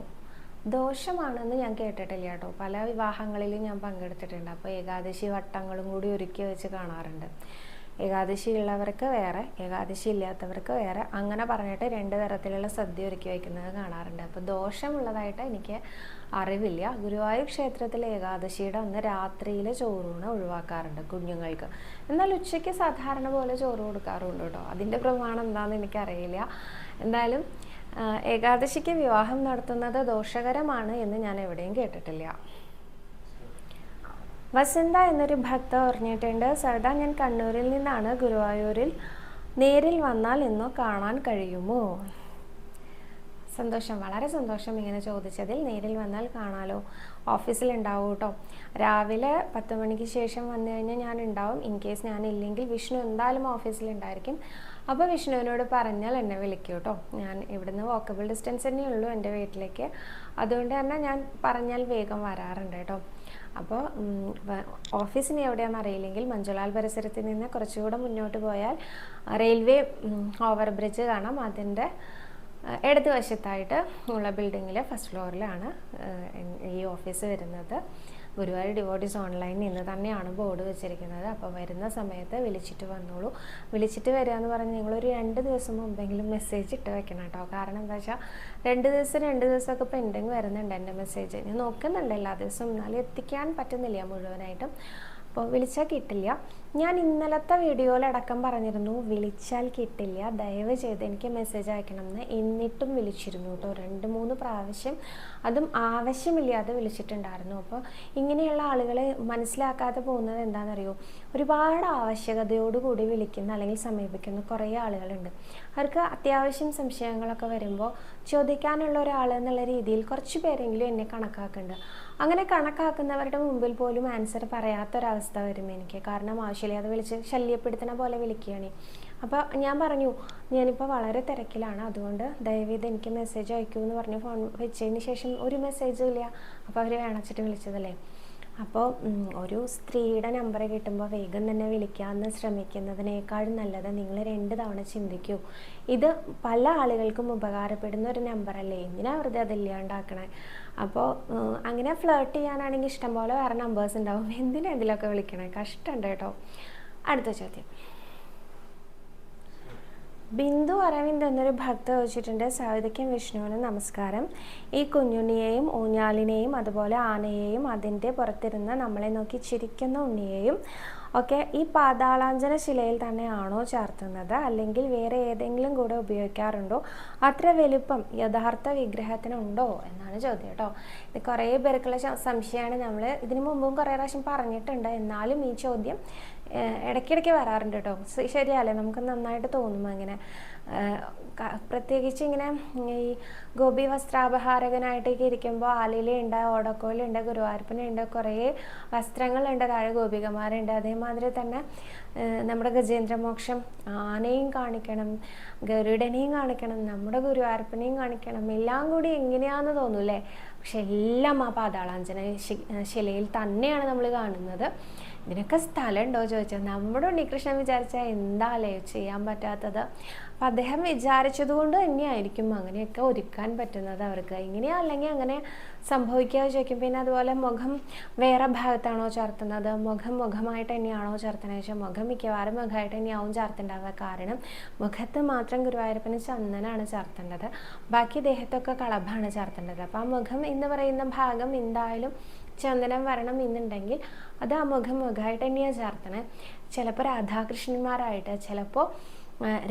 ദോഷമാണെന്ന് ഞാൻ കേട്ടിട്ടില്ല കേട്ടോ. പല വിവാഹങ്ങളിലും ഞാൻ പങ്കെടുത്തിട്ടുണ്ട്. അപ്പോൾ ഏകാദശി വട്ടങ്ങളും കൂടി ഒരുക്കി വെച്ച് കാണാറുണ്ട്. ഏകാദശി ഉള്ളവർക്ക് വേറെ, ഏകാദശി ഇല്ലാത്തവർക്ക് വേറെ, അങ്ങനെ പറഞ്ഞിട്ട് 2 തരത്തിലുള്ള സദ്യ ഒരുക്കി വയ്ക്കുന്നത് കാണാറുണ്ട്. അപ്പോൾ ദോഷമുള്ളതായിട്ട് എനിക്ക് അറിവില്ല. ഗുരുവായൂർ ക്ഷേത്രത്തിൽ ഏകാദശിയുടെ അന്ന് രാത്രിയിൽ ചോറൂണ് ഒഴിവാക്കാറുണ്ട് കുഞ്ഞുങ്ങൾക്ക്. എന്നാൽ ഉച്ചയ്ക്ക് സാധാരണ പോലെ ചോറ് കൊടുക്കാറുണ്ട് കേട്ടോ. അതിൻ്റെ പ്രമാണം എന്താണെന്ന് എനിക്കറിയില്ല. എന്തായാലും ഏകാദശിക്ക് വിവാഹം നടത്തുന്നത് ദോഷകരമാണ് എന്ന് ഞാൻ എവിടെയും കേട്ടിട്ടില്ല. വസന്ത എന്നൊരു ഭക്ത പറഞ്ഞിട്ടുണ്ട്, സവിത ഞാൻ കണ്ണൂരിൽ നിന്നാണ്, ഗുരുവായൂരിൽ നേരിൽ വന്നാൽ ഇന്നോ കാണാൻ കഴിയുമോ? സന്തോഷം, വളരെ സന്തോഷം ഇങ്ങനെ ചോദിച്ചതിൽ. നേരിൽ വന്നാൽ കാണാലോ. ഓഫീസിലുണ്ടാവും കേട്ടോ. രാവിലെ 10 മണിക്ക് ശേഷം വന്നു കഴിഞ്ഞാൽ ഞാൻ ഉണ്ടാവും. ഇൻ കേസ് ഞാനില്ലെങ്കിൽ വിഷ്ണു എന്തായാലും ഓഫീസിലുണ്ടായിരിക്കും. അപ്പോൾ വിഷ്ണുവിനോട് പറഞ്ഞാൽ എന്നെ വിളിക്കും കേട്ടോ. ഞാൻ ഇവിടുന്ന് വാക്കബിൾ ഡിസ്റ്റൻസ് തന്നെ ഉള്ളൂ എൻ്റെ വീട്ടിലേക്ക്. അതുകൊണ്ട് തന്നെ ഞാൻ പറഞ്ഞാൽ വേഗം വരാറുണ്ട് കേട്ടോ. അപ്പോൾ ഓഫീസിന് എവിടെയാണെന്ന് അറിയില്ലെങ്കിൽ മഞ്ജുലാൽ പരിസരത്തിൽ നിന്ന് കുറച്ചുകൂടെ മുന്നോട്ട് പോയാൽ റെയിൽവേ ഓവർ ബ്രിഡ്ജ് കാണാം. അതിൻ്റെ ഇടത് വശത്തായിട്ട് ഉള്ള ബിൽഡിങ്ങിൽ ഫസ്റ്റ് ഫ്ലോറിലാണ് ഈ ഓഫീസ് വരുന്നത്. ഗുരുവായൂർ ഡിവോട്ടീസ് ഓൺലൈൻ ഇന്ന് തന്നെയാണ് ബോർഡ് വെച്ചിരിക്കുന്നത്. അപ്പോൾ വരുന്ന സമയത്ത് വിളിച്ചിട്ട് വന്നോളൂ. വിളിച്ചിട്ട് വരിക എന്ന് പറഞ്ഞ് നിങ്ങളൊരു 2 ദിവസം മുമ്പെങ്കിലും മെസ്സേജ് ഇട്ട് വെക്കണം കേട്ടോ. കാരണം എന്താ വെച്ചാൽ 2 ദിവസമൊക്കെ പെൻഡിങ് വരുന്നുണ്ട് എൻ്റെ മെസ്സേജ്. ഞാൻ നോക്കുന്നുണ്ട് എല്ലാ ദിവസവും, എന്നാലും എത്തിക്കാൻ പറ്റുന്നില്ല മുഴുവനായിട്ടും. അപ്പോൾ വിളിച്ചാൽ കിട്ടില്ല. ഞാൻ ഇന്നലത്തെ വീഡിയോയിലടക്കം പറഞ്ഞിരുന്നു വിളിച്ചാൽ കിട്ടില്ല, ദയവ് ചെയ്ത് എനിക്ക് മെസ്സേജ് അയക്കണമെന്ന്. എന്നിട്ടും വിളിച്ചിരുന്നു കേട്ടോ, 2-3 പ്രാവശ്യം, അതും ആവശ്യമില്ലാതെ വിളിച്ചിട്ടുണ്ടായിരുന്നു. അപ്പോൾ ഇങ്ങനെയുള്ള ആളുകളെ മനസ്സിലാക്കാതെ പോകുന്നത് എന്താണെന്നറിയോ, ഒരുപാട് ആവശ്യകതയോടുകൂടി വിളിക്കുന്ന അല്ലെങ്കിൽ സമീപിക്കുന്ന കുറേ ആളുകളുണ്ട്. അവർക്ക് അത്യാവശ്യം സംശയങ്ങളൊക്കെ വരുമ്പോൾ ചോദിക്കാനുള്ള ഒരാൾ എന്നുള്ള രീതിയിൽ കുറച്ച് പേരെങ്കിലും എന്നെ കണക്കാക്കുന്നുണ്ട്. അങ്ങനെ കണക്കാക്കുന്നവരുടെ മുമ്പിൽ പോലും ആൻസർ പറയാത്തൊരവസ്ഥ വരും എനിക്ക്. കാരണം ആവശ്യമില്ലാതെ വിളിച്ച് ശല്യപ്പെടുത്തുന്ന പോലെ വിളിക്കുകയാണ്. അപ്പോൾ ഞാൻ പറഞ്ഞു, ഞാനിപ്പോൾ വളരെ തിരക്കിലാണ്, അതുകൊണ്ട് ദയവേത് എനിക്ക് മെസ്സേജ് അയക്കൂ എന്ന് പറഞ്ഞ് ഫോൺ വെച്ചതിന് ശേഷം ഒരു മെസ്സേജും ഇല്ല. അപ്പോൾ അവർ വേണച്ചിട്ട് വിളിച്ചതല്ലേ. അപ്പോൾ ഒരു സ്ത്രീയുടെ നമ്പർ കിട്ടുമ്പോൾ വേഗം തന്നെ വിളിക്കാമെന്ന് ശ്രമിക്കുന്നതിനേക്കാൾ നല്ലത് നിങ്ങൾ 2 തവണ ചിന്തിക്കൂ. ഇത് പല ആളുകൾക്കും ഉപകാരപ്പെടുന്ന ഒരു നമ്പറല്ലേ, എന്തിനാ വെറുതെ അതില്ലാണ്ടാക്കണേ. അപ്പോൾ അങ്ങനെ ഫ്ലേർട്ട് ചെയ്യാനാണെങ്കിൽ ഇഷ്ടംപോലെ വേറെ നമ്പേഴ്സ് ഉണ്ടാവും, എന്തിനാ ഇതിലൊക്കെ വിളിക്കണേ, കഷ്ടമുണ്ട് കേട്ടോ. അടുത്ത ചോദ്യം, ബിന്ദു അരവിന്ദ് എന്നൊരു ഭക്ത ചോദിച്ചിട്ടുണ്ട്. സവിതയ്ക്കും വിഷ്ണുവിനും നമസ്കാരം. ഈ കുഞ്ഞുണ്ണിയെയും ഊഞ്ഞാലിനെയും അതുപോലെ ആനയെയും അതിൻ്റെ പുറത്തിരുന്ന് നമ്മളെ നോക്കി ചിരിക്കുന്ന ഉണ്ണിയെയും ഒക്കെ ഈ പാതാളാഞ്ജന ശിലയിൽ തന്നെയാണോ ചാർത്തുന്നത്, അല്ലെങ്കിൽ വേറെ ഏതെങ്കിലും കൂടെ ഉപയോഗിക്കാറുണ്ടോ? അത്ര വലുപ്പം യഥാർത്ഥ വിഗ്രഹത്തിനുണ്ടോ എന്നാണ് ചോദ്യം കേട്ടോ. ഇത് കുറേ പേർക്കുള്ള സംശയമാണ്. നമ്മൾ ഇതിനു മുമ്പും കുറേ പ്രാവശ്യം പറഞ്ഞിട്ടുണ്ട്, എന്നാലും ഈ ചോദ്യം ഇടയ്ക്കിടയ്ക്ക് വരാറുണ്ട് കേട്ടോ. ശരിയല്ലേ, നമുക്ക് നന്നായിട്ട് തോന്നും അങ്ങനെ. പ്രത്യേകിച്ച് ഇങ്ങനെ ഈ ഗോപി വസ്ത്രാപഹാരകനായിട്ടൊക്കെ ഇരിക്കുമ്പോൾ ആലിലുണ്ട്, ഓടക്കോലുണ്ട്, ഗുരുവായൂരപ്പനുണ്ട്, കുറേ വസ്ത്രങ്ങളുണ്ട്, താഴെ ഗോപികമാരുണ്ട്. അതേമാതിരി തന്നെ നമ്മുടെ ഗജേന്ദ്രമോക്ഷം ആനയും കാണിക്കണം, ഗരുഡനെയും കാണിക്കണം, നമ്മുടെ ഗുരുവായൂരപ്പനെയും കാണിക്കണം, എല്ലാം കൂടി എങ്ങനെയാണെന്ന് തോന്നൂല്ലേ. പക്ഷെ എല്ലാം ആ പാതാളാഞ്ജന ശിലയിൽ തന്നെയാണ് നമ്മൾ കാണുന്നത്. ഇതിനൊക്കെ സ്ഥലമുണ്ടോ ചോദിച്ചാൽ, നമ്മുടെ ഉണ്ണികൃഷ്ണൻ വിചാരിച്ചാൽ എന്താലേ ചെയ്യാൻ പറ്റാത്തത്. അപ്പം അദ്ദേഹം വിചാരിച്ചത് കൊണ്ട് തന്നെയായിരിക്കും അങ്ങനെയൊക്കെ ഒരുക്കാൻ പറ്റുന്നത് അവർക്ക്. ഇങ്ങനെയാ അല്ലെങ്കിൽ അങ്ങനെ സംഭവിക്കാതെ ചോദിക്കും. പിന്നെ അതുപോലെ മുഖം വേറെ ഭാഗത്താണോ ചാർത്തുന്നത്, മുഖമായിട്ട് തന്നെയാണോ ചാർത്തുന്നത് ചോദിച്ചാൽ, മുഖം മിക്കവാറും മുഖമായിട്ട് തന്നെയാവും ചാർത്തുണ്ടാവുക. കാരണം മുഖത്ത് മാത്രം ഗുരുവായൂരപ്പന് ചന്ദനാണ് ചാർത്തേണ്ടത്, ബാക്കി ദേഹത്തൊക്കെ കളഭാണ് ചാർത്തേണ്ടത്. അപ്പം ആ മുഖം എന്ന് പറയുന്ന ഭാഗം എന്തായാലും ചന്ദനം വരണം എന്നുണ്ടെങ്കിൽ അത് ആ മുഖമായിട്ട് തന്നെയാണ് ചാർത്തണേ. ചിലപ്പോൾ രാധാകൃഷ്ണന്മാരായിട്ട്, ചിലപ്പോൾ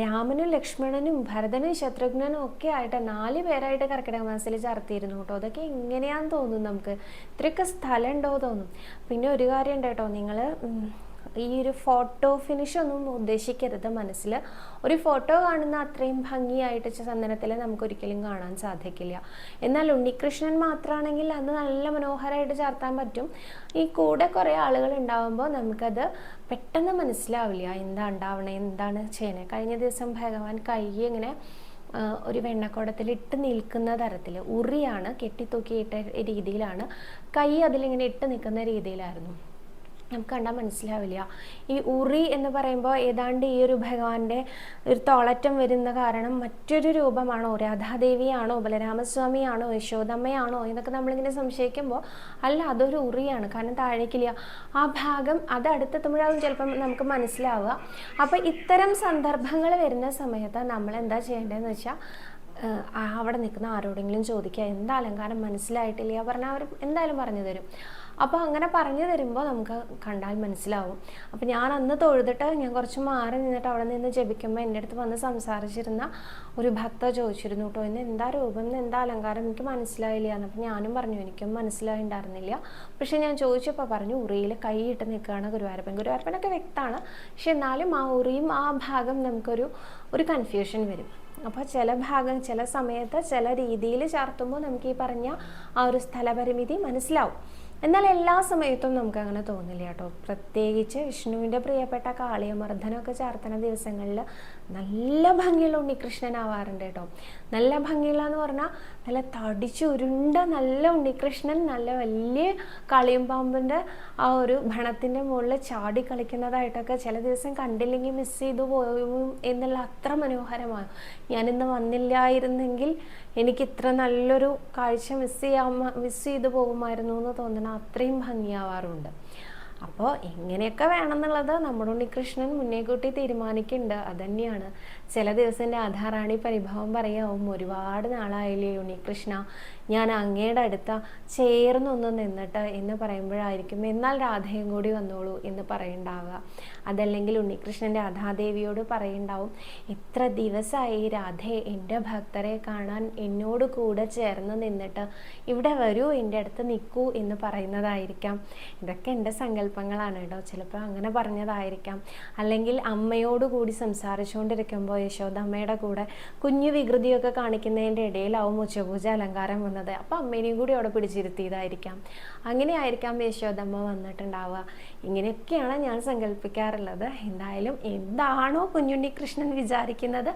രാമനും ലക്ഷ്മണനും ഭരതനും ശത്രുഘ്നനും ഒക്കെ ആയിട്ട് 4 പേരായിട്ട് കർക്കിടക മാസത്തിൽ ചാർത്തിയിരുന്നു കേട്ടോ. അതൊക്കെ എങ്ങനെയാണെന്ന് തോന്നും നമുക്ക്, ഇത്രയൊക്കെ സ്ഥലം ഉണ്ടോ തോന്നും. പിന്നെ ഒരു കാര്യം ഉണ്ട് കേട്ടോ, നിങ്ങൾ ഈ ഒരു ഫോട്ടോ ഫിനിഷ് ഒന്നും ഉദ്ദേശിക്കരുത് മനസ്സിൽ. ഒരു ഫോട്ടോ കാണുന്ന അത്രയും ഭംഗിയായിട്ട് ചന്ദനത്തിൽ നമുക്കൊരിക്കലും കാണാൻ സാധിക്കില്ല. എന്നാൽ ഉണ്ണികൃഷ്ണൻ മാത്രമാണെങ്കിൽ അത് നല്ല മനോഹരമായിട്ട് ചാർത്താൻ പറ്റും. ഈ കൂടെ കുറേ ആളുകൾ ഉണ്ടാകുമ്പോൾ നമുക്കത് പെട്ടെന്ന് മനസ്സിലാവില്ല എന്താ ഉണ്ടാവണേ, എന്താണ് ചെയ്യണേ. കഴിഞ്ഞ ദിവസം ഭഗവാൻ കൈ ഇങ്ങനെ ഒരു വെണ്ണക്കുടത്തിൽ ഇട്ട് നിൽക്കുന്ന തരത്തിൽ, ഉറിയാണ് കെട്ടിത്തൂക്കിയിട്ട രീതിയിലാണ്, കൈ അതിലിങ്ങനെ ഇട്ട് നിൽക്കുന്ന രീതിയിലായിരുന്നു. നമുക്ക് കണ്ടാൽ മനസ്സിലാവില്ല. ഈ ഉറി എന്ന് പറയുമ്പോൾ ഏതാണ്ട് ഈ ഒരു ഭഗവാന്റെ ഒരു തോളറ്റം വരുന്ന കാരണം മറ്റൊരു രൂപമാണോ, രാധാദേവിയാണോ, ബലരാമസ്വാമിയാണോ, യശോദമ്മയാണോ എന്നൊക്കെ നമ്മളിങ്ങനെ സംശയിക്കുമ്പോൾ അല്ല, അതൊരു ഉറിയാണ്. കാരണം താഴേക്കില്ല, ആ ഭാഗം അത് അടുത്തെത്തുമ്പോഴാവും ചിലപ്പം നമുക്ക് മനസ്സിലാവുക. അപ്പം ഇത്തരം സന്ദർഭങ്ങൾ വരുന്ന സമയത്ത് നമ്മൾ എന്താ ചെയ്യേണ്ടതെന്ന് വെച്ചാൽ, അവിടെ നിൽക്കുന്ന ആരോടെങ്കിലും ചോദിക്കുക, എന്താ അലങ്കാരം മനസ്സിലായിട്ടില്ല പറഞ്ഞാൽ അവർ എന്തായാലും പറഞ്ഞു തരും. അപ്പോൾ അങ്ങനെ പറഞ്ഞു തരുമ്പോൾ നമുക്ക് കണ്ടാൽ മനസ്സിലാവും. അപ്പോൾ ഞാൻ അന്ന് തൊഴുതിട്ട് ഞാൻ കുറച്ച് മാറി നിന്നിട്ട് അവിടെ നിന്ന് ജപിക്കുമ്പോൾ എൻ്റെ അടുത്ത് വന്ന് സംസാരിച്ചിരുന്ന ഒരു ഭക്ത ചോദിച്ചിരുന്നു കേട്ടോ, ഇന്ന് എന്താ രൂപം, എന്താ അലങ്കാരം, എനിക്ക് മനസ്സിലായില്ല എന്ന്. അപ്പോൾ ഞാനും പറഞ്ഞു എനിക്കും മനസ്സിലായിട്ടുണ്ടായിരുന്നില്ല. പക്ഷെ ഞാൻ ചോദിച്ചപ്പോൾ പറഞ്ഞു ഉറിയിൽ കൈയിട്ട് നിൽക്കുകയാണ് ഗുരുവായൂരപ്പനൊക്കെ വ്യക്തമാണ്. പക്ഷെ എന്നാലും ആ ഉറിയും ആ ഭാഗം നമുക്കൊരു കൺഫ്യൂഷൻ വരും. അപ്പോൾ ചില ഭാഗം ചില സമയത്ത് ചില രീതിയിൽ ചാർത്തുമ്പോൾ നമുക്ക് ഈ പറഞ്ഞ ആ ഒരു സ്ഥലപരിമിതി മനസ്സിലാവും. എന്നാൽ എല്ലാ സമയത്തും നമുക്ക് അങ്ങനെ തോന്നില്ല കേട്ടോ. പ്രത്യേകിച്ച് വിഷ്ണുവിൻ്റെ പ്രിയപ്പെട്ട കാളിയമർദ്ദനമൊക്കെ ചാർത്തുന്ന ദിവസങ്ങളിൽ നല്ല ഭംഗിയുള്ള ഉണ്ണികൃഷ്ണനാവാറുണ്ട് കേട്ടോ. നല്ല ഭംഗിയുള്ള എന്ന് പറഞ്ഞാൽ നല്ല തടിച്ചുരുണ്ട നല്ല ഉണ്ണികൃഷ്ണൻ, നല്ല വലിയ കാളിയും പാമ്പിൻ്റെ ആ ഒരു ഭണത്തിൻ്റെ മുകളിൽ ചാടി കളിക്കുന്നതായിട്ടൊക്കെ ചില ദിവസം കണ്ടില്ലെങ്കിൽ മിസ് ചെയ്തു പോകും എന്നുള്ള അത്ര മനോഹരമാണ്. ഞാനിന്ന് വന്നില്ലായിരുന്നെങ്കിൽ എനിക്ക് ഇത്ര നല്ലൊരു കാഴ്ച മിസ് ചെയ്തു പോകുമായിരുന്നു എന്ന് തോന്നുന്ന അത്രയും ഭംഗിയാവാറുണ്ട്. അപ്പോൾ എങ്ങനെയൊക്കെ വേണമെന്നുള്ളത് നമ്മുടെ ഉണ്ണികൃഷ്ണൻ മുന്നേ കൂട്ടി തീരുമാനിക്കുന്നുണ്ട്. അതുതന്നെയാണ് ചില ദിവസം രാധാറാണി പരിഭവം പറയാവും, ഒരുപാട് നാളായില്ലേ ഉണ്ണികൃഷ്ണ ഞാൻ അങ്ങയുടെ അടുത്ത ചേർന്നൊന്ന് നിന്നിട്ട് എന്ന് പറയുമ്പോഴായിരിക്കും എന്നാൽ രാധയും കൂടി വന്നോളൂ എന്ന് പറയുണ്ടാവുക. അതല്ലെങ്കിൽ ഉണ്ണികൃഷ്ണൻ്റെ രാധാദേവിയോട് പറയുണ്ടാവും, എത്ര ദിവസമായി രാധേ എൻ്റെ ഭക്തരെ കാണാൻ എന്നോട് കൂടെ ചേർന്ന് നിന്നിട്ട്, ഇവിടെ വരൂ, എൻ്റെ അടുത്ത് നിൽക്കൂ എന്ന് പറയുന്നതായിരിക്കാം. ഇതൊക്കെ എൻ്റെ സങ്കല്പങ്ങളാണ് കേട്ടോ. ചിലപ്പോൾ അങ്ങനെ പറഞ്ഞതായിരിക്കാം. അല്ലെങ്കിൽ അമ്മയോട് കൂടി സംസാരിച്ചുകൊണ്ടിരിക്കുമ്പോൾ യശോദമ്മയുടെ കൂടെ കുഞ്ഞു വികൃതിയൊക്കെ കാണിക്കുന്നതിൻ്റെ ഇടയിലാവും ഉച്ചപൂജ അലങ്കാരം വന്നത്. അപ്പോൾ അമ്മേനെയും കൂടി അവിടെ പിടിച്ചിരുത്തിയതായിരിക്കാം. അങ്ങനെയായിരിക്കാം യശോദമ്മ വന്നിട്ടുണ്ടാവുക. ഇങ്ങനെയൊക്കെയാണ് ഞാൻ സങ്കല്പിക്കാറുള്ളത്. എന്തായാലും എന്താണോ കുഞ്ഞുണ്ണി കൃഷ്ണൻ വിചാരിക്കുന്നത്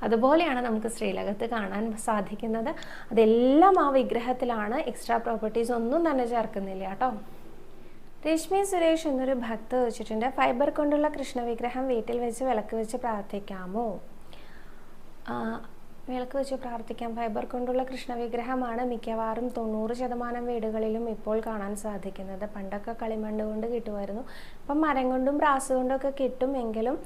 അതുപോലെയാണ് നമുക്ക് ശ്രീലകത്ത് കാണാൻ സാധിക്കുന്നത്. അതെല്ലാം ആ വിഗ്രഹത്തിലാണ്. എക്സ്ട്രാ പ്രോപ്പർട്ടീസ് ഒന്നും തന്നെ ചേർക്കുന്നില്ല കേട്ടോ. രശ്മി സുരേഷ് എന്നൊരു ഭക്ത വെച്ചിട്ടുണ്ട്, ഫൈബർ കൊണ്ടുള്ള കൃഷ്ണ വിഗ്രഹം വീട്ടിൽ വെച്ച് വിളക്ക് വെച്ച് പ്രാർത്ഥിക്കാമോ? വിളക്ക് വെച്ച് പ്രാർത്ഥിക്കാം. ഫൈബർ കൊണ്ടുള്ള കൃഷ്ണ വിഗ്രഹമാണ് മിക്കവാറും 90% വീടുകളിലും ഇപ്പോൾ കാണാൻ സാധിക്കുന്നത്. പണ്ടൊക്കെ കളിമണ്ണ് കൊണ്ട് കിട്ടുമായിരുന്നു. ഇപ്പം മരം കൊണ്ടും ബ്രാസ് കൊണ്ടും ഒക്കെ കിട്ടും. എങ്കിലും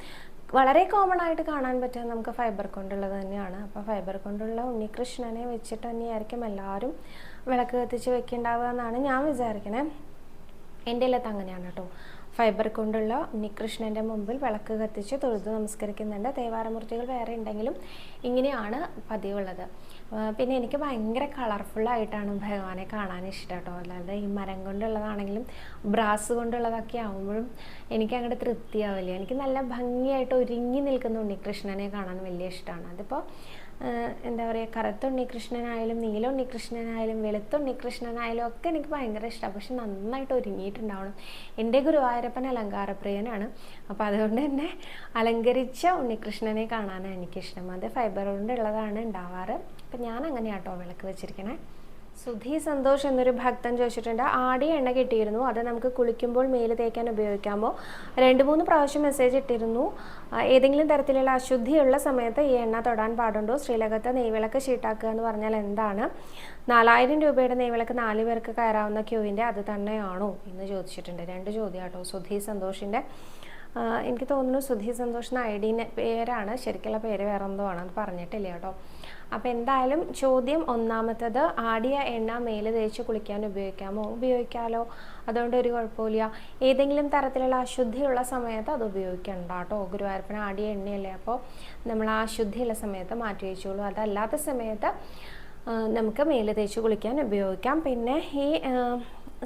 വളരെ കോമൺ ആയിട്ട് കാണാൻ പറ്റുക നമുക്ക് ഫൈബർ കൊണ്ടുള്ളത് തന്നെയാണ്. അപ്പോൾ ഫൈബർ കൊണ്ടുള്ള ഉണ്ണികൃഷ്ണനെ വെച്ചിട്ട് തന്നെയായിരിക്കും എല്ലാവരും വിളക്ക് കത്തിച്ച് വെക്കേണ്ടാവുക എന്നാണ് ഞാൻ വിചാരിക്കണേ. എൻ്റെ എല്ലാത്ത് അങ്ങനെയാണ് കേട്ടോ. ഫൈബർ കൊണ്ടുള്ള ഉണ്ണികൃഷ്ണൻ്റെ മുമ്പിൽ വിളക്ക് കത്തിച്ച് തൊഴുത് നമസ്കരിക്കുന്നുണ്ട്. ദേവാരമൂർത്തികൾ വേറെ ഉണ്ടെങ്കിലും ഇങ്ങനെയാണ് പതിവുള്ളത്. പിന്നെ എനിക്ക് ഭയങ്കര കളർഫുള്ളായിട്ടാണ് ഭഗവാനെ കാണാൻ ഇഷ്ടം കേട്ടോ. അല്ലാതെ ഈ മരം കൊണ്ടുള്ളതാണെങ്കിലും ബ്രാസ് കൊണ്ടുള്ളതൊക്കെ ആകുമ്പോഴും എനിക്ക് അങ്ങോട്ട് തൃപ്തിയാവില്ല. എനിക്ക് നല്ല ഭംഗിയായിട്ട് ഒരുങ്ങി നിൽക്കുന്ന ഉണ്ണികൃഷ്ണനെ കാണാൻ വലിയ ഇഷ്ടമാണ്. അതിപ്പോൾ എന്താ പറയുക, കറുത്ത ഉണ്ണികൃഷ്ണനായാലും നീല ഉണ്ണികൃഷ്ണനായാലും വെളുത്ത ഉണ്ണികൃഷ്ണനായാലും ഒക്കെ എനിക്ക് ഭയങ്കര ഇഷ്ടമാണ്. പക്ഷെ നന്നായിട്ട് ഒരുങ്ങിയിട്ടുണ്ടാവണം. എൻ്റെ ഗുരുവായൂരപ്പൻ അലങ്കാരപ്രിയനാണ്. അപ്പോൾ അതുകൊണ്ട് തന്നെ അലങ്കരിച്ച ഉണ്ണികൃഷ്ണനെ കാണാനാണ് എനിക്കിഷ്ടം. അത് ഫൈബർ കൊണ്ടുള്ളതാണ് ഉണ്ടാവാറ്. അപ്പം ഞാൻ അങ്ങനെയാട്ടോ വിളക്ക് വെച്ചിരിക്കണേ. സുധി സന്തോഷ് എന്നൊരു ഭക്തൻ ചോദിച്ചിട്ടുണ്ട്, ആടിയ എണ്ണ കിട്ടിയിരുന്നു, അത് നമുക്ക് കുളിക്കുമ്പോൾ മേല് തേക്കാൻ ഉപയോഗിക്കാമോ? 2-3 പ്രാവശ്യം മെസ്സേജ് ഇട്ടിരുന്നു. ഏതെങ്കിലും തരത്തിലുള്ള അശുദ്ധിയുള്ള സമയത്ത് ഈ എണ്ണ തൊടാൻ പാടുണ്ടോ? ശ്രീലകത്ത് നെയ്വിളക്ക് ഷീട്ടാക്കുക എന്ന് പറഞ്ഞാൽ എന്താണ്? 4000 രൂപയുടെ നെയ്വിളക്ക് 4 പേർക്ക് കയറാവുന്ന ക്യൂവിൻ്റെ അത് തന്നെയാണോ എന്ന് ചോദിച്ചിട്ടുണ്ട്. 2 ചോദ്യം കേട്ടോ. സുധി സന്തോഷിൻ്റെ എനിക്ക് തോന്നുന്നു സുധി സന്തോഷ് എന്ന ID പേരാണ്, ശരിക്കുള്ള പേര് വേറെ എന്തോ ആണ്, അത് പറഞ്ഞിട്ടില്ല കേട്ടോ. അപ്പോൾ എന്തായാലും ചോദ്യം ഒന്നാമത്തത്, ആടിയ എണ്ണ മേല് തേച്ച് കുളിക്കാൻ ഉപയോഗിക്കാമോ? ഉപയോഗിക്കാമല്ലോ, അതുകൊണ്ട് ഒരു കുഴപ്പമില്ല. ഏതെങ്കിലും തരത്തിലുള്ള അശുദ്ധിയുള്ള സമയത്ത് അത് ഉപയോഗിക്കണ്ട കേട്ടോ. ഗുരുവായൂരപ്പന് ആടിയ എണ്ണയല്ലേ, അപ്പോൾ നമ്മൾ ആ അശുദ്ധിയുള്ള സമയത്ത് മാറ്റി വെച്ചോളൂ. അതല്ലാത്ത സമയത്ത് നമുക്ക് മേല് തേച്ച് കുളിക്കാൻ ഉപയോഗിക്കാം. പിന്നെ ഈ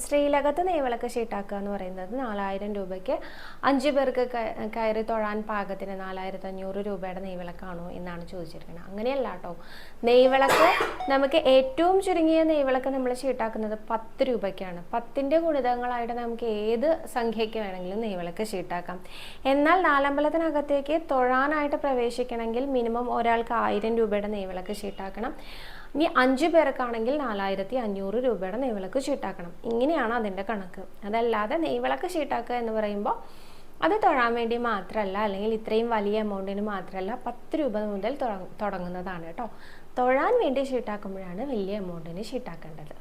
ശ്രീലകത്ത് നെയ്വിളക്ക് ഷീട്ടാക്കുക എന്ന് പറയുന്നത് 4000 രൂപയ്ക്ക് 5 പേർക്ക് കയറി തൊഴാൻ പാകത്തിന് 4500 രൂപയുടെ നെയ്വിളക്കാണോ എന്നാണ് ചോദിച്ചിരിക്കുന്നത്. അങ്ങനെയല്ല കേട്ടോ. നെയ്വിളക്ക് നമുക്ക് ഏറ്റവും ചുരുങ്ങിയ നെയ്വിളക്ക് നമ്മൾ ഷീട്ടാക്കുന്നത് 10 രൂപയ്ക്കാണ്. 10ൻ്റെ ഗുണിതങ്ങളായിട്ട് നമുക്ക് ഏത് സംഖ്യയ്ക്ക് വേണമെങ്കിലും നെയ്വിളക്ക് ഷീട്ടാക്കാം. എന്നാൽ നാലമ്പലത്തിനകത്തേക്ക് തൊഴാനായിട്ട് പ്രവേശിക്കണമെങ്കിൽ മിനിമം ഒരാൾക്ക് 1000 രൂപയുടെ നെയ്വിളക്ക് ഷീട്ടാക്കണം. ഇനി 5 പേർക്കാണെങ്കിൽ 4500 രൂപയുടെ നെയ്വിളക്ക് ഷീട്ടാക്കണം. ഇങ്ങനെയാണ് അതിൻ്റെ കണക്ക്. അതല്ലാതെ നെയ്വിളക്ക് ഷീട്ടാക്കുക എന്ന് പറയുമ്പോൾ അത് തൊഴാൻ വേണ്ടി മാത്രമല്ല, അല്ലെങ്കിൽ ഇത്രയും വലിയ എമൗണ്ടിന് മാത്രമല്ല, 10 രൂപ മുതൽ തുടങ്ങുന്നതാണ് കേട്ടോ. തൊഴാൻ വേണ്ടി ഷീട്ടാക്കുമ്പോഴാണ് വലിയ എമൗണ്ടിന് ഷീട്ടാക്കേണ്ടത്.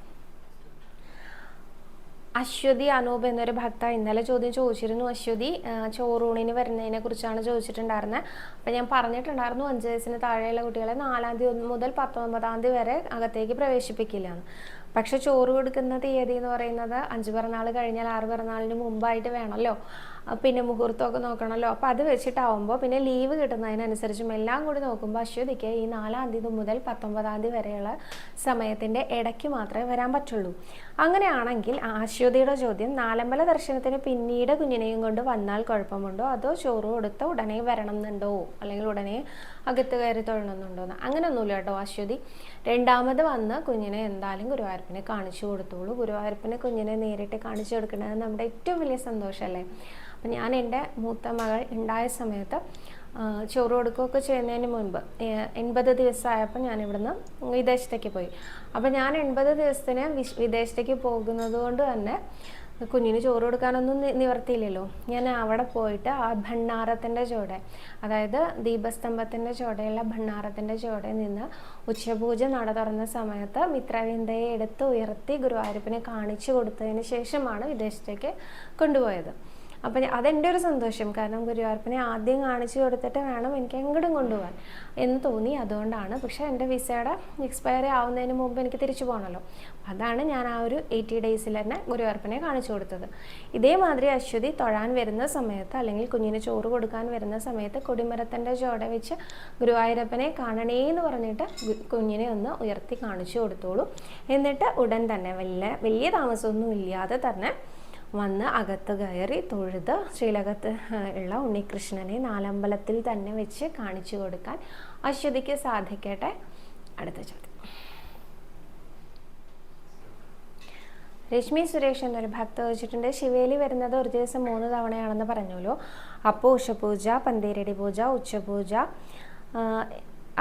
അശ്വതി അനൂപ് എന്നൊരു ഭക്ത ഇന്നലെ ചോദ്യം ചോദിച്ചിരുന്നു. അശ്വതി ചോറൂണിന് വരുന്നതിനെ കുറിച്ചാണ് ചോദിച്ചിട്ടുണ്ടായിരുന്നത്. അപ്പം ഞാൻ പറഞ്ഞിട്ടുണ്ടായിരുന്നു 5 വയസ്സിന് താഴെയുള്ള കുട്ടികളെ 4-ാം തീയതി മുതൽ 19-ാം തീയതി വരെ അകത്തേക്ക് പ്രവേശിപ്പിക്കില്ല എന്ന്. പക്ഷെ ചോറ് കൊടുക്കുന്ന തീയതി എന്ന് പറയുന്നത് 5 പിറന്നാൾ കഴിഞ്ഞാൽ 6 പിറന്നാളിന് മുമ്പായിട്ട് വേണമല്ലോ. പിന്നെ മുഹൂർത്തമൊക്കെ നോക്കണമല്ലോ. അപ്പോൾ അത് വെച്ചിട്ടാവുമ്പോൾ പിന്നെ ലീവ് കിട്ടുന്നതിനനുസരിച്ചും എല്ലാം കൂടി നോക്കുമ്പോൾ അശ്വതിക്ക് ഈ 4-ാം തീയതി മുതൽ 19-ാം തീയതി വരെയുള്ള സമയത്തിൻ്റെ ഇടയ്ക്ക് മാത്രമേ വരാൻ പറ്റുള്ളൂ. അങ്ങനെയാണെങ്കിൽ അശ്വതിയുടെ ചോദ്യം, നാലമ്പല ദർശനത്തിന് പിന്നീട് കുഞ്ഞിനെയും കൊണ്ട് വന്നാൽ കുഴപ്പമുണ്ടോ, അതോ ചോറ് കൊടുത്ത് ഉടനെ വരണം എന്നുണ്ടോ, അല്ലെങ്കിൽ ഉടനെ അകത്ത് കയറി തൊഴണമെന്നുണ്ടോ എന്ന്? അങ്ങനെയൊന്നുമില്ല കേട്ടോ അശ്വതി. രണ്ടാമത് വന്ന് കുഞ്ഞിനെ എന്തായാലും ഗുരുവായൂരപ്പനെ കാണിച്ചു കൊടുത്തോളൂ. ഗുരുവായൂരപ്പനെ കുഞ്ഞിനെ നേരിട്ട് കാണിച്ചു കൊടുക്കുന്നത് നമ്മുടെ ഏറ്റവും വലിയ സന്തോഷമല്ലേ. അപ്പം ഞാൻ എൻ്റെ മൂത്ത മകൾ ഉണ്ടായ സമയത്ത് ചോറ് കൊടുക്കുകയൊക്കെ ചെയ്യുന്നതിന് മുൻപ് 80 ദിവസമായപ്പോൾ ഞാൻ ഇവിടുന്ന് വിദേശത്തേക്ക് പോയി. അപ്പോൾ ഞാൻ 80 ദിവസത്തിന് വിദേശത്തേക്ക് പോകുന്നത് കൊണ്ട് തന്നെ കുഞ്ഞിന് ചോറ് കൊടുക്കാനൊന്നും നിവർത്തിയില്ലല്ലോ. ഞാൻ അവിടെ പോയിട്ട് ആ ഭണ്ണാരത്തിൻ്റെ ചുവടെ, അതായത് ദീപസ്തംഭത്തിൻ്റെ ചുവടെയുള്ള ഭണ്ണാരത്തിൻ്റെ ചുവടെ നിന്ന് ഉച്ചപൂജ നട തുറന്ന സമയത്ത് മിത്രവിന്ദയെ എടുത്ത് ഉയർത്തി ഗുരുവായൂരപ്പനെ കാണിച്ചു കൊടുത്തതിന് ശേഷമാണ് വിദേശത്തേക്ക് കൊണ്ടുപോയത്. അപ്പം അതെൻ്റെ ഒരു സന്തോഷം. കാരണം ഗുരുവായൂരപ്പനെ ആദ്യം കാണിച്ചു കൊടുത്തിട്ട് വേണം എനിക്ക് എങ്ങോട്ടും കൊണ്ടുപോകാൻ എന്ന് തോന്നി. അതുകൊണ്ടാണ്. പക്ഷേ എൻ്റെ വിസയുടെ എക്സ്പയറി ആവുന്നതിന് മുമ്പ് എനിക്ക് തിരിച്ചു പോകണമല്ലോ. അതാണ് ഞാൻ ആ ഒരു 80 ഡേയ്സിൽ തന്നെ ഗുരുവായൂരപ്പനെ കാണിച്ചു കൊടുത്തത്. ഇതേമാതിരി അശ്വതി തൊഴാൻ വരുന്ന സമയത്ത്, അല്ലെങ്കിൽ കുഞ്ഞിന് ചോറ് കൊടുക്കാൻ വരുന്ന സമയത്ത് കൊടിമരത്തിൻ്റെ ചുവടെ വെച്ച് ഗുരുവായൂരപ്പനെ കാണണേ എന്ന് പറഞ്ഞിട്ട് കുഞ്ഞിനെ ഒന്ന് ഉയർത്തി കാണിച്ചു കൊടുത്തോളൂ. എന്നിട്ട് ഉടൻ തന്നെ വലിയ താമസമൊന്നും ഇല്ലാതെ തന്നെ വന്ന് അകത്ത് കയറി തൊഴുത് ശ്രീലകത്ത് ഉള്ള ഉണ്ണികൃഷ്ണനെ നാലമ്പലത്തിൽ തന്നെ വെച്ച് കാണിച്ചു കൊടുക്കാൻ അശ്വതിക്ക് സാധിക്കട്ടെ. അടുത്ത ചോദ്യം. രശ്മി സുരേഷ് എന്നൊരു ഭക്ത ചോദിച്ചിട്ടുണ്ട്, ശിവേലി വരുന്നത് ഒരു ദിവസം 3 തവണയാണെന്ന് പറഞ്ഞല്ലോ. അപ്പോൾ ഉഷപൂജ, പന്തീരടി പൂജ, ഉച്ചപൂജ,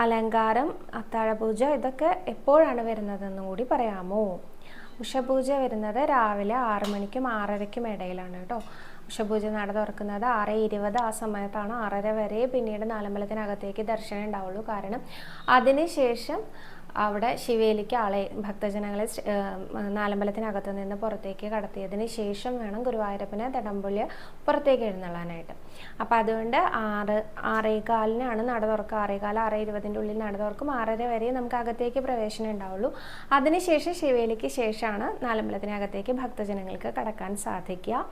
അലങ്കാരം, അത്താഴപൂജ ഇതൊക്കെ എപ്പോഴാണ് വരുന്നതെന്നും കൂടി പറയാമോ? ഉഷപൂജ വരുന്നത് രാവിലെ 6 മണിക്കും 6:30ക്കും ഇടയിലാണ് കേട്ടോ. ഉഷപൂജ നട തുറക്കുന്നത് 6:20 ആ സമയത്താണ്. 6:30 വരെ പിന്നീട് നാലമ്പലത്തിനകത്തേക്ക് ദർശനം ഉണ്ടാവുള്ളൂ. കാരണം അതിനുശേഷം അവിടെ ശിവേലിക്ക് ഭക്തജനങ്ങളെ നാലമ്പലത്തിനകത്ത് നിന്ന് പുറത്തേക്ക് കടത്തിയതിന് ശേഷം വേണം ഗുരുവായൂരപ്പനെ തിടമ്പുള്ളിയെ പുറത്തേക്ക് എഴുന്നള്ളാനായിട്ട്. അപ്പം അതുകൊണ്ട് 6:15 നട തുറക്കുക. 6:15, 6:20 ഉള്ളിൽ നട തുറക്കും. 6:30 വരെ നമുക്ക് അകത്തേക്ക് പ്രവേശനം ഉണ്ടാവുള്ളൂ. അതിനുശേഷം ശിവേലിക്ക് ശേഷമാണ് നാലമ്പലത്തിനകത്തേക്ക് ഭക്തജനങ്ങൾക്ക് കടക്കാൻ സാധിക്കുക.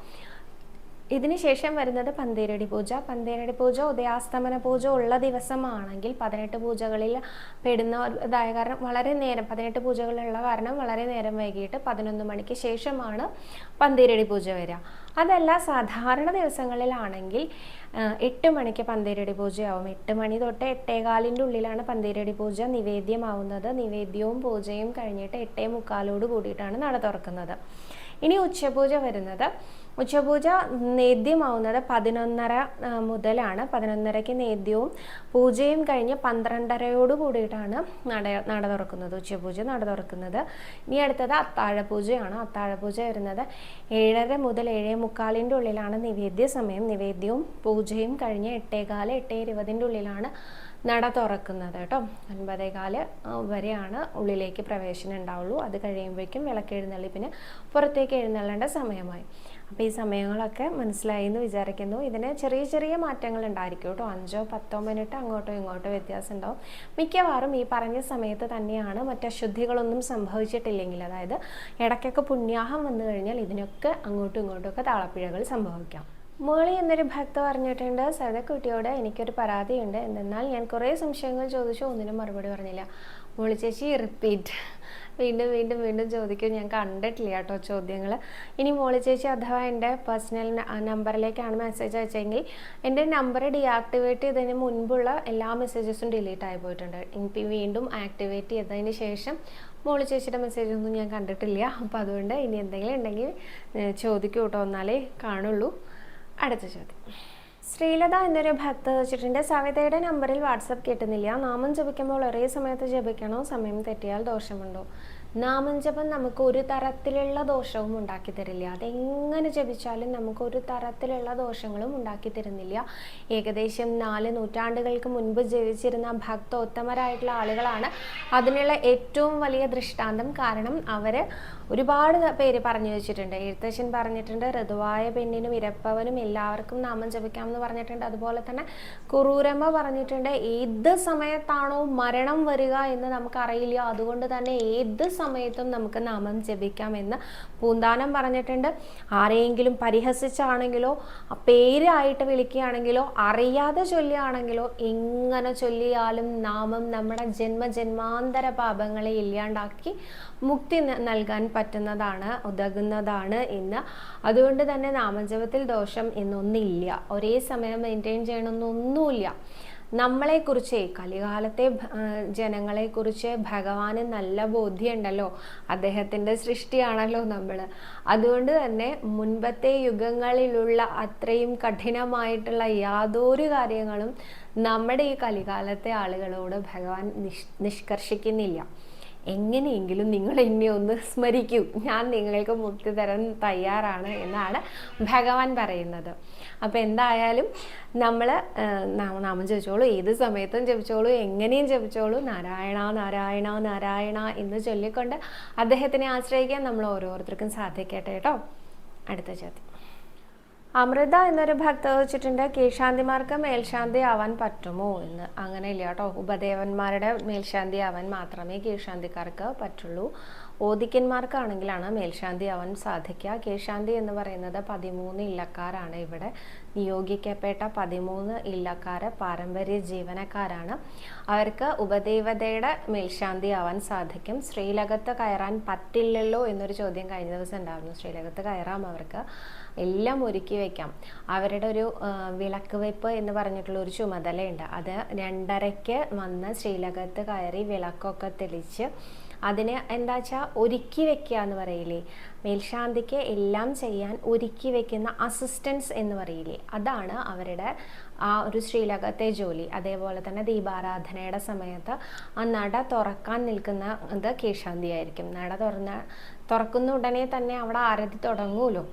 ഇതിന് ശേഷം വരുന്നത് പന്തീരടി പൂജ. പന്തീരടി പൂജ ഉദയാസ്തമന പൂജ ഉള്ള ദിവസമാണെങ്കിൽ 18 പൂജകളിൽ പെടുന്നതായ കാരണം വളരെ നേരം 18 പൂജകളുള്ള കാരണം വളരെ നേരം വൈകിട്ട് 11 മണിക്ക് ശേഷമാണ് പന്തീരടി പൂജ വരിക. അതല്ല സാധാരണ ദിവസങ്ങളിലാണെങ്കിൽ 8 മണിക്ക് പന്തീരടി പൂജയാവും. 8 മണി തൊട്ട് 8:15 ഉള്ളിലാണ് പന്തീരടി പൂജ നിവേദ്യമാവുന്നത്. നിവേദ്യവും പൂജയും കഴിഞ്ഞിട്ട് 8:45 കൂടിയിട്ടാണ് നട തുറക്കുന്നത്. ഇനി ഉച്ചപൂജ വരുന്നത്, ഉച്ചപൂജ നേദ്യമാവുന്നത് 11:30 മുതലാണ്. 11:30ക്ക് നേദ്യവും പൂജയും കഴിഞ്ഞ് 12:30 കൂടിയിട്ടാണ് നട തുറക്കുന്നത്, ഉച്ചപൂജ നട തുറക്കുന്നത്. ഇനി അടുത്തത് അത്താഴപൂജയാണ്. അത്താഴപൂജ വരുന്നത് 7:30 മുതൽ 7:45 ഉള്ളിലാണ് നിവേദ്യ സമയം. നിവേദ്യവും പൂജയും കഴിഞ്ഞ് 8:15, 8:20 ഉള്ളിലാണ് നട തുറക്കുന്നത് കേട്ടോ. 9:15 വരെയാണ് ഉള്ളിലേക്ക് പ്രവേശനം ഉണ്ടാവുള്ളൂ. അത് കഴിയുമ്പോഴേക്കും വിളക്കെഴുന്നള്ളിപ്പിന് പുറത്തേക്ക് എഴുന്നള്ളേണ്ട സമയമായി. അപ്പോൾ ഈ സമയങ്ങളൊക്കെ മനസ്സിലായി എന്ന് വിചാരിക്കുന്നു. ഇതിന് ചെറിയ ചെറിയ മാറ്റങ്ങൾ ഉണ്ടായിരിക്കും കേട്ടോ. 5-10 മിനിറ്റ് അങ്ങോട്ടോ ഇങ്ങോട്ടോ വ്യത്യാസം ഉണ്ടാവും. മിക്കവാറും ഈ പറഞ്ഞ സമയത്ത് തന്നെയാണ്. മറ്റശുദ്ധികളൊന്നും സംഭവിച്ചിട്ടില്ലെങ്കിൽ, അതായത് ഇടയ്ക്കൊക്കെ പുണ്യാഹം വന്നു കഴിഞ്ഞാൽ ഇതിനൊക്കെ അങ്ങോട്ടും ഇങ്ങോട്ടും ഒക്കെ താളപ്പിഴകൾ സംഭവിക്കാം. മോളി എന്നൊരു ഭക്ത പറഞ്ഞിട്ടുണ്ട്, സദക്കുട്ടിയോട് എനിക്കൊരു പരാതിയുണ്ട്. എന്തെന്നാൽ ഞാൻ കുറേ സംശയങ്ങൾ ചോദിച്ചു, ഒന്നിനും മറുപടി പറഞ്ഞില്ല. മോളി ചേച്ചി റിപ്പീറ്റ് വീണ്ടും വീണ്ടും വീണ്ടും ചോദിക്കും. ഞാൻ കണ്ടിട്ടില്ല കേട്ടോ ചോദ്യങ്ങൾ. ഇനി മോളി ചേച്ചി അഥവാ എൻ്റെ പേഴ്സണൽ നമ്പറിലേക്കാണ് മെസ്സേജ് അയച്ചെങ്കിൽ എൻ്റെ നമ്പർ ഡീആക്ടിവേറ്റ് ചെയ്തതിന് മുൻപുള്ള എല്ലാ മെസ്സേജസും ഡിലീറ്റ് ആയി പോയിട്ടുണ്ട്. എനിക്ക് വീണ്ടും ആക്ടിവേറ്റ് ചെയ്തതിന് ശേഷം മോളി ചേച്ചിയുടെ മെസ്സേജൊന്നും ഞാൻ കണ്ടിട്ടില്ല. അപ്പോൾ അതുകൊണ്ട് ഇനി എന്തെങ്കിലും ഉണ്ടെങ്കിൽ ചോദിക്കൂ കേട്ടോ, എന്നാലേ കാണുള്ളൂ. അടുത്ത ചോദ്യം. ശ്രീലത എന്നൊരു ഭക്ത വെച്ചിട്ടുണ്ട്, സവിതയുടെ നമ്പറിൽ വാട്സപ്പ് കിട്ടുന്നില്ല. നാമം ജപിക്കുമ്പോൾ ഒരേ സമയത്ത് ജപിക്കണോ? സമയം തെറ്റിയാൽ ദോഷമുണ്ടോ? നാമം ജപം നമുക്ക് ഒരു തരത്തിലുള്ള ദോഷവും ഉണ്ടാക്കി തരില്ല. അതെങ്ങനെ ജപിച്ചാലും നമുക്ക് ഒരു തരത്തിലുള്ള ദോഷങ്ങളും ഉണ്ടാക്കി തരുന്നില്ല. ഏകദേശം 4 നൂറ്റാണ്ടുകൾക്ക് മുൻപ് ജീവിച്ചിരുന്ന ഭക്തോത്തമരായിട്ടുള്ള ആളുകളാണ് അതിനുള്ള ഏറ്റവും വലിയ ദൃഷ്ടാന്തം. കാരണം അവർ ഒരുപാട് പേര് പറഞ്ഞു വെച്ചിട്ടുണ്ട്. എഴുത്തച്ഛൻ പറഞ്ഞിട്ടുണ്ട്, ഋതുവായ പെണ്ണിനും ഇരപ്പവനും എല്ലാവർക്കും നാമം ജപിക്കാമെന്ന് പറഞ്ഞിട്ടുണ്ട്. അതുപോലെ തന്നെ കുറൂരമ്മ പറഞ്ഞിട്ടുണ്ട്, ഏത് സമയത്താണോ മരണം വരിക എന്ന് നമുക്കറിയില്ല, അതുകൊണ്ട് തന്നെ ഏത് സമയത്തും നമുക്ക് നാമം ജപിക്കാമെന്ന് പൂന്താനം പറഞ്ഞിട്ടുണ്ട്. ആരെയെങ്കിലും പരിഹസിച്ചാണെങ്കിലോ പേരായിട്ട് വിളിക്കുകയാണെങ്കിലോ അറിയാതെ ചൊല്ലുകയാണെങ്കിലോ എങ്ങനെ ചൊല്ലിയാലും നാമം നമ്മുടെ ജന്മജന്മാന്തര പാപങ്ങളെ ഇല്ലാണ്ടാക്കി മുക്തി നൽകാൻ പറ്റുന്നതാണ്, ഉതകുന്നതാണ് എന്ന്. അതുകൊണ്ട് തന്നെ നാമജപത്തിൽ ദോഷം എന്നൊന്നില്ല. ഒരേ സമയം മെയിൻറ്റെയിൻ ചെയ്യണമെന്നൊന്നുമില്ല. നമ്മളെക്കുറിച്ച്, കലികാലത്തെ ജനങ്ങളെക്കുറിച്ച് ഭഗവാന് നല്ല ബോധ്യമുണ്ടല്ലോ. അദ്ദേഹത്തിൻ്റെ സൃഷ്ടിയാണല്ലോ നമ്മൾ. അതുകൊണ്ട് തന്നെ മുൻപത്തെ യുഗങ്ങളിലുള്ള അത്രയും കഠിനമായിട്ടുള്ള യാതൊരു കാര്യങ്ങളും നമ്മുടെ ഈ കലികാലത്തെ ആളുകളോട് ഭഗവാൻ നിഷ്കർഷിക്കുന്നില്ല. എങ്ങനെയെങ്കിലും നിങ്ങൾ എന്നെ ഒന്ന് സ്മരിക്കൂ, ഞാൻ നിങ്ങൾക്ക് മുക്തി തരാൻ തയ്യാറാണ് എന്നാണ് ഭഗവാൻ പറയുന്നത്. അപ്പോൾ എന്തായാലും നമ്മൾ നാമം ജപിച്ചോളൂ, ഏത് സമയത്തും ജപിച്ചോളൂ, എങ്ങനെയും ജപിച്ചോളൂ. നാരായണ നാരായണ നാരായണ എന്ന് ചൊല്ലിക്കൊണ്ട് അദ്ദേഹത്തിനെ ആശ്രയിക്കാൻ നമ്മൾ ഓരോരുത്തർക്കും സാധിക്കട്ടെ കേട്ടോ. അടുത്ത ചോദ്യം. അമൃത എന്നൊരു ഭക്ത ചോദിച്ചിട്ടുണ്ട്, കീഴ്ശാന്തിമാർക്ക് മേൽശാന്തി ആവാൻ പറ്റുമോ എന്ന്. അങ്ങനെ ഇല്ല കേട്ടോ. ഉപദേവന്മാരുടെ മേൽശാന്തി ആവാൻ മാത്രമേ കീഴ്ശാന്തിക്കാർക്ക് പറ്റുള്ളൂ. ഓദിക്കന്മാർക്കാണെങ്കിലാണ് മേൽശാന്തി ആവാൻ സാധിക്കുക. കീഴ്ശാന്തി എന്ന് പറയുന്നത് 13 ഇല്ലക്കാരാണ്. ഇവിടെ നിയോഗിക്കപ്പെട്ട 13 ഇല്ലക്കാര് പാരമ്പര്യ ജീവനക്കാരാണ്. അവർക്ക് ഉപദേവതയുടെ മേൽശാന്തി ആവാൻ സാധിക്കും. ശ്രീലകത്ത് കയറാൻ പറ്റില്ലല്ലോ എന്നൊരു ചോദ്യം കഴിഞ്ഞ ദിവസം ഉണ്ടായിരുന്നു. ശ്രീലകത്ത് കയറാം, അവർക്ക് എല്ലാം ഒരുക്കി വെക്കാം. അവരുടെ ഒരു വിളക്ക് വെപ്പ് എന്ന് പറഞ്ഞിട്ടുള്ള ഒരു ചുമതലയുണ്ട്. അത് 2:30 വന്ന് ശ്രീലകത്ത് കയറി വിളക്കൊക്കെ തെളിച്ച് അതിന് എന്താ വെച്ചാൽ ഒരുക്കി വെക്കുക എന്ന് പറയില്ലേ, മേൽശാന്തിക്ക് എല്ലാം ചെയ്യാൻ ഒരുക്കി വെക്കുന്ന അസിസ്റ്റൻസ് എന്ന് പറയില്ലേ, അതാണ് അവരുടെ ആ ഒരു ശ്രീലകത്തെ ജോലി. അതേപോലെ തന്നെ ദീപാരാധനയുടെ സമയത്ത് ആ നട തുറക്കാൻ നിൽക്കുന്നത് കീഴ്ശാന്തി ആയിരിക്കും. നട തുറക്കുന്ന ഉടനെ തന്നെ അവിടെ ആരതി തുടങ്ങുമല്ലോ,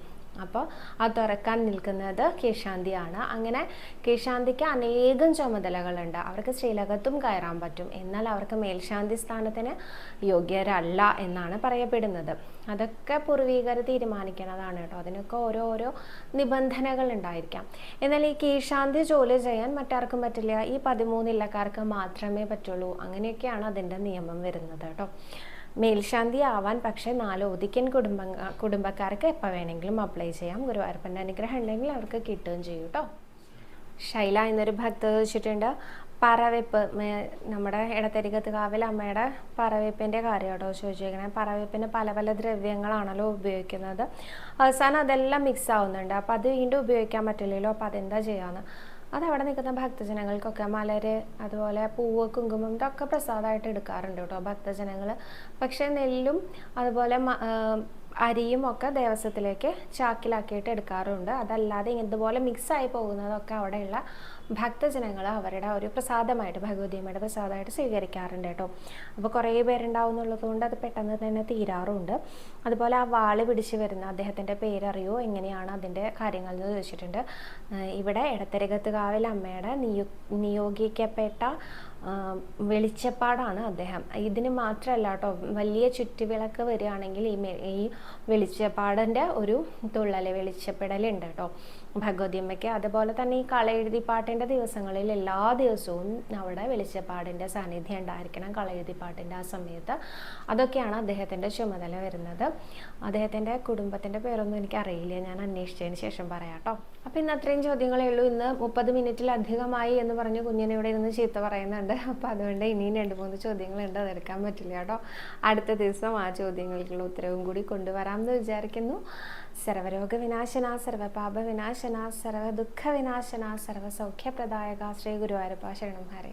അപ്പോൾ ആ തുറക്കാൻ നിൽക്കുന്നത് കീഴ്ശാന്തിയാണ്. അങ്ങനെ കീഴ്ശാന്തിക്ക് അനേകം ചുമതലകളുണ്ട്. അവർക്ക് ശ്രീലകത്തും കയറാൻ പറ്റും, എന്നാൽ അവർക്ക് മേൽശാന്തി സ്ഥാനത്തിന് യോഗ്യരല്ല എന്നാണ് പറയപ്പെടുന്നത്. അതൊക്കെ പൂർവീകർ തീരുമാനിക്കുന്നതാണ് കേട്ടോ. അതിനൊക്കെ ഓരോരോ നിബന്ധനകൾ ഉണ്ടായിരിക്കാം. എന്നാൽ ഈ കീഴ്ശാന്തി ജോലി ചെയ്യാൻ മറ്റാർക്കും പറ്റില്ല, ഈ 13 ഇല്ലക്കാർക്ക് മാത്രമേ പറ്റുള്ളൂ. അങ്ങനെയൊക്കെയാണ് അതിൻ്റെ നിയമം വരുന്നത് കേട്ടോ. മേൽശാന്തി ആവാൻ പക്ഷേ 4 ഓദിക്കൻ കുടുംബക്കാർക്ക് എപ്പോൾ വേണമെങ്കിലും അപ്ലൈ ചെയ്യാം. ഗുരുവായൂരപ്പൻ്റെ അനുഗ്രഹം ഉണ്ടെങ്കിൽ അവർക്ക് കിട്ടുകയും ചെയ്യും കേട്ടോ. ശൈല എന്നൊരു ഭക്ത ചോദിച്ചിട്ടുണ്ട്, പറവെപ്പ്, നമ്മുടെ ഇടത്തരികത്ത് കാവിൽ അമ്മയുടെ പറവെപ്പിൻ്റെ കാര്യം കേട്ടോ ചോദിച്ചിരിക്കണേ. പറവെപ്പിന് പല പല ദ്രവ്യങ്ങളാണല്ലോ ഉപയോഗിക്കുന്നത്. അവസാനം അതെല്ലാം മിക്സ് ആവുന്നുണ്ട്. അപ്പോൾ അത് വീണ്ടും ഉപയോഗിക്കാൻ പറ്റില്ലല്ലോ. അപ്പോൾ അതെന്താ ചെയ്യാന്ന്, അതവിടെ നിൽക്കുന്ന ഭക്തജനങ്ങൾക്കൊക്കെ മലര്, അതുപോലെ പൂവ്, കുങ്കുമം ഇതൊക്കെ പ്രസാദമായിട്ട് എടുക്കാറുണ്ട് കേട്ടോ ഭക്തജനങ്ങൾ. പക്ഷേ നെല്ലും അതുപോലെ അരിയും ഒക്കെ ദേവസ്വത്തിലേക്ക് ചാക്കിലാക്കിയിട്ട് എടുക്കാറുണ്ട്. അതല്ലാതെ ഇതുപോലെ മിക്സായി പോകുന്നതൊക്കെ അവിടെയുള്ള ഭക്തജനങ്ങൾ അവരുടെ ഒരു പ്രസാദമായിട്ട്, ഭഗവതിയമ്മയുടെ പ്രസാദമായിട്ട് സ്വീകരിക്കാറുണ്ട് കേട്ടോ. അപ്പോൾ കുറേ പേരുണ്ടാവുന്നുള്ളത് കൊണ്ട് അത് പെട്ടെന്ന് തന്നെ തീരാറുണ്ട്. അതുപോലെ ആ വാള് പിടിച്ച് വരുന്ന അദ്ദേഹത്തിൻ്റെ പേരറിയോ, എങ്ങനെയാണ് അതിൻ്റെ കാര്യങ്ങൾ എന്ന് ചോദിച്ചിട്ടുണ്ട്. ഇവിടെ എടത്തരകത്ത് കാവിൽ അമ്മയുടെ നിയോഗിക്കപ്പെട്ട വെളിച്ചപ്പാടാണ് അദ്ദേഹം. ഇതിന് മാത്രമല്ല കേട്ടോ, വലിയ ചുറ്റുവിളക്ക് വരികയാണെങ്കിൽ ഈ വെളിച്ചപ്പാടിൻ്റെ ഒരു തുള്ളൽ വെളിച്ചപ്പെടലുണ്ട് കേട്ടോ ഭഗവതിയമ്മയ്ക്ക്. അതുപോലെ തന്നെ ഈ കളയെഴുതിപ്പാട്ടിൻ്റെ ദിവസങ്ങളിൽ എല്ലാ ദിവസവും അവിടെ വെളിച്ചപ്പാടിൻ്റെ സാന്നിധ്യം ഉണ്ടായിരിക്കണം, കളയെഴുതിപ്പാട്ടിൻ്റെ ആ സമയത്ത്. അതൊക്കെയാണ് അദ്ദേഹത്തിൻ്റെ ചുമതല വരുന്നത്. അദ്ദേഹത്തിൻ്റെ കുടുംബത്തിൻ്റെ പേരൊന്നും എനിക്കറിയില്ല, ഞാൻ അന്വേഷിച്ചതിന് ശേഷം പറയാം കേട്ടോ. അപ്പോൾ ഇന്ന് അത്രയും ചോദ്യങ്ങളേ ഉള്ളൂ. ഇന്ന് 30 മിനിറ്റിലധികമായി എന്ന് പറഞ്ഞ് കുഞ്ഞിനിവിടെ ഇരുന്ന് ചീത്ത പറയുന്നുണ്ട്. അപ്പോൾ അതുകൊണ്ട് ഇനിയും 2-3 ചോദ്യങ്ങളുണ്ട്, അതെടുക്കാൻ പറ്റില്ല കേട്ടോ. അടുത്ത ദിവസം ആ ചോദ്യങ്ങൾക്കുള്ള ഉത്തരവും കൂടി കൊണ്ടുവരാമെന്ന് വിചാരിക്കുന്നു. സർവരോഗ വിനാശന, സർവപാപ വിനാശന, സർവദുഃഖ വിനാശന, സർവസൗഖ്യപ്രദായക ശ്രീ ഗുരുവായൂരപ്പ ശരണം ഹരേ.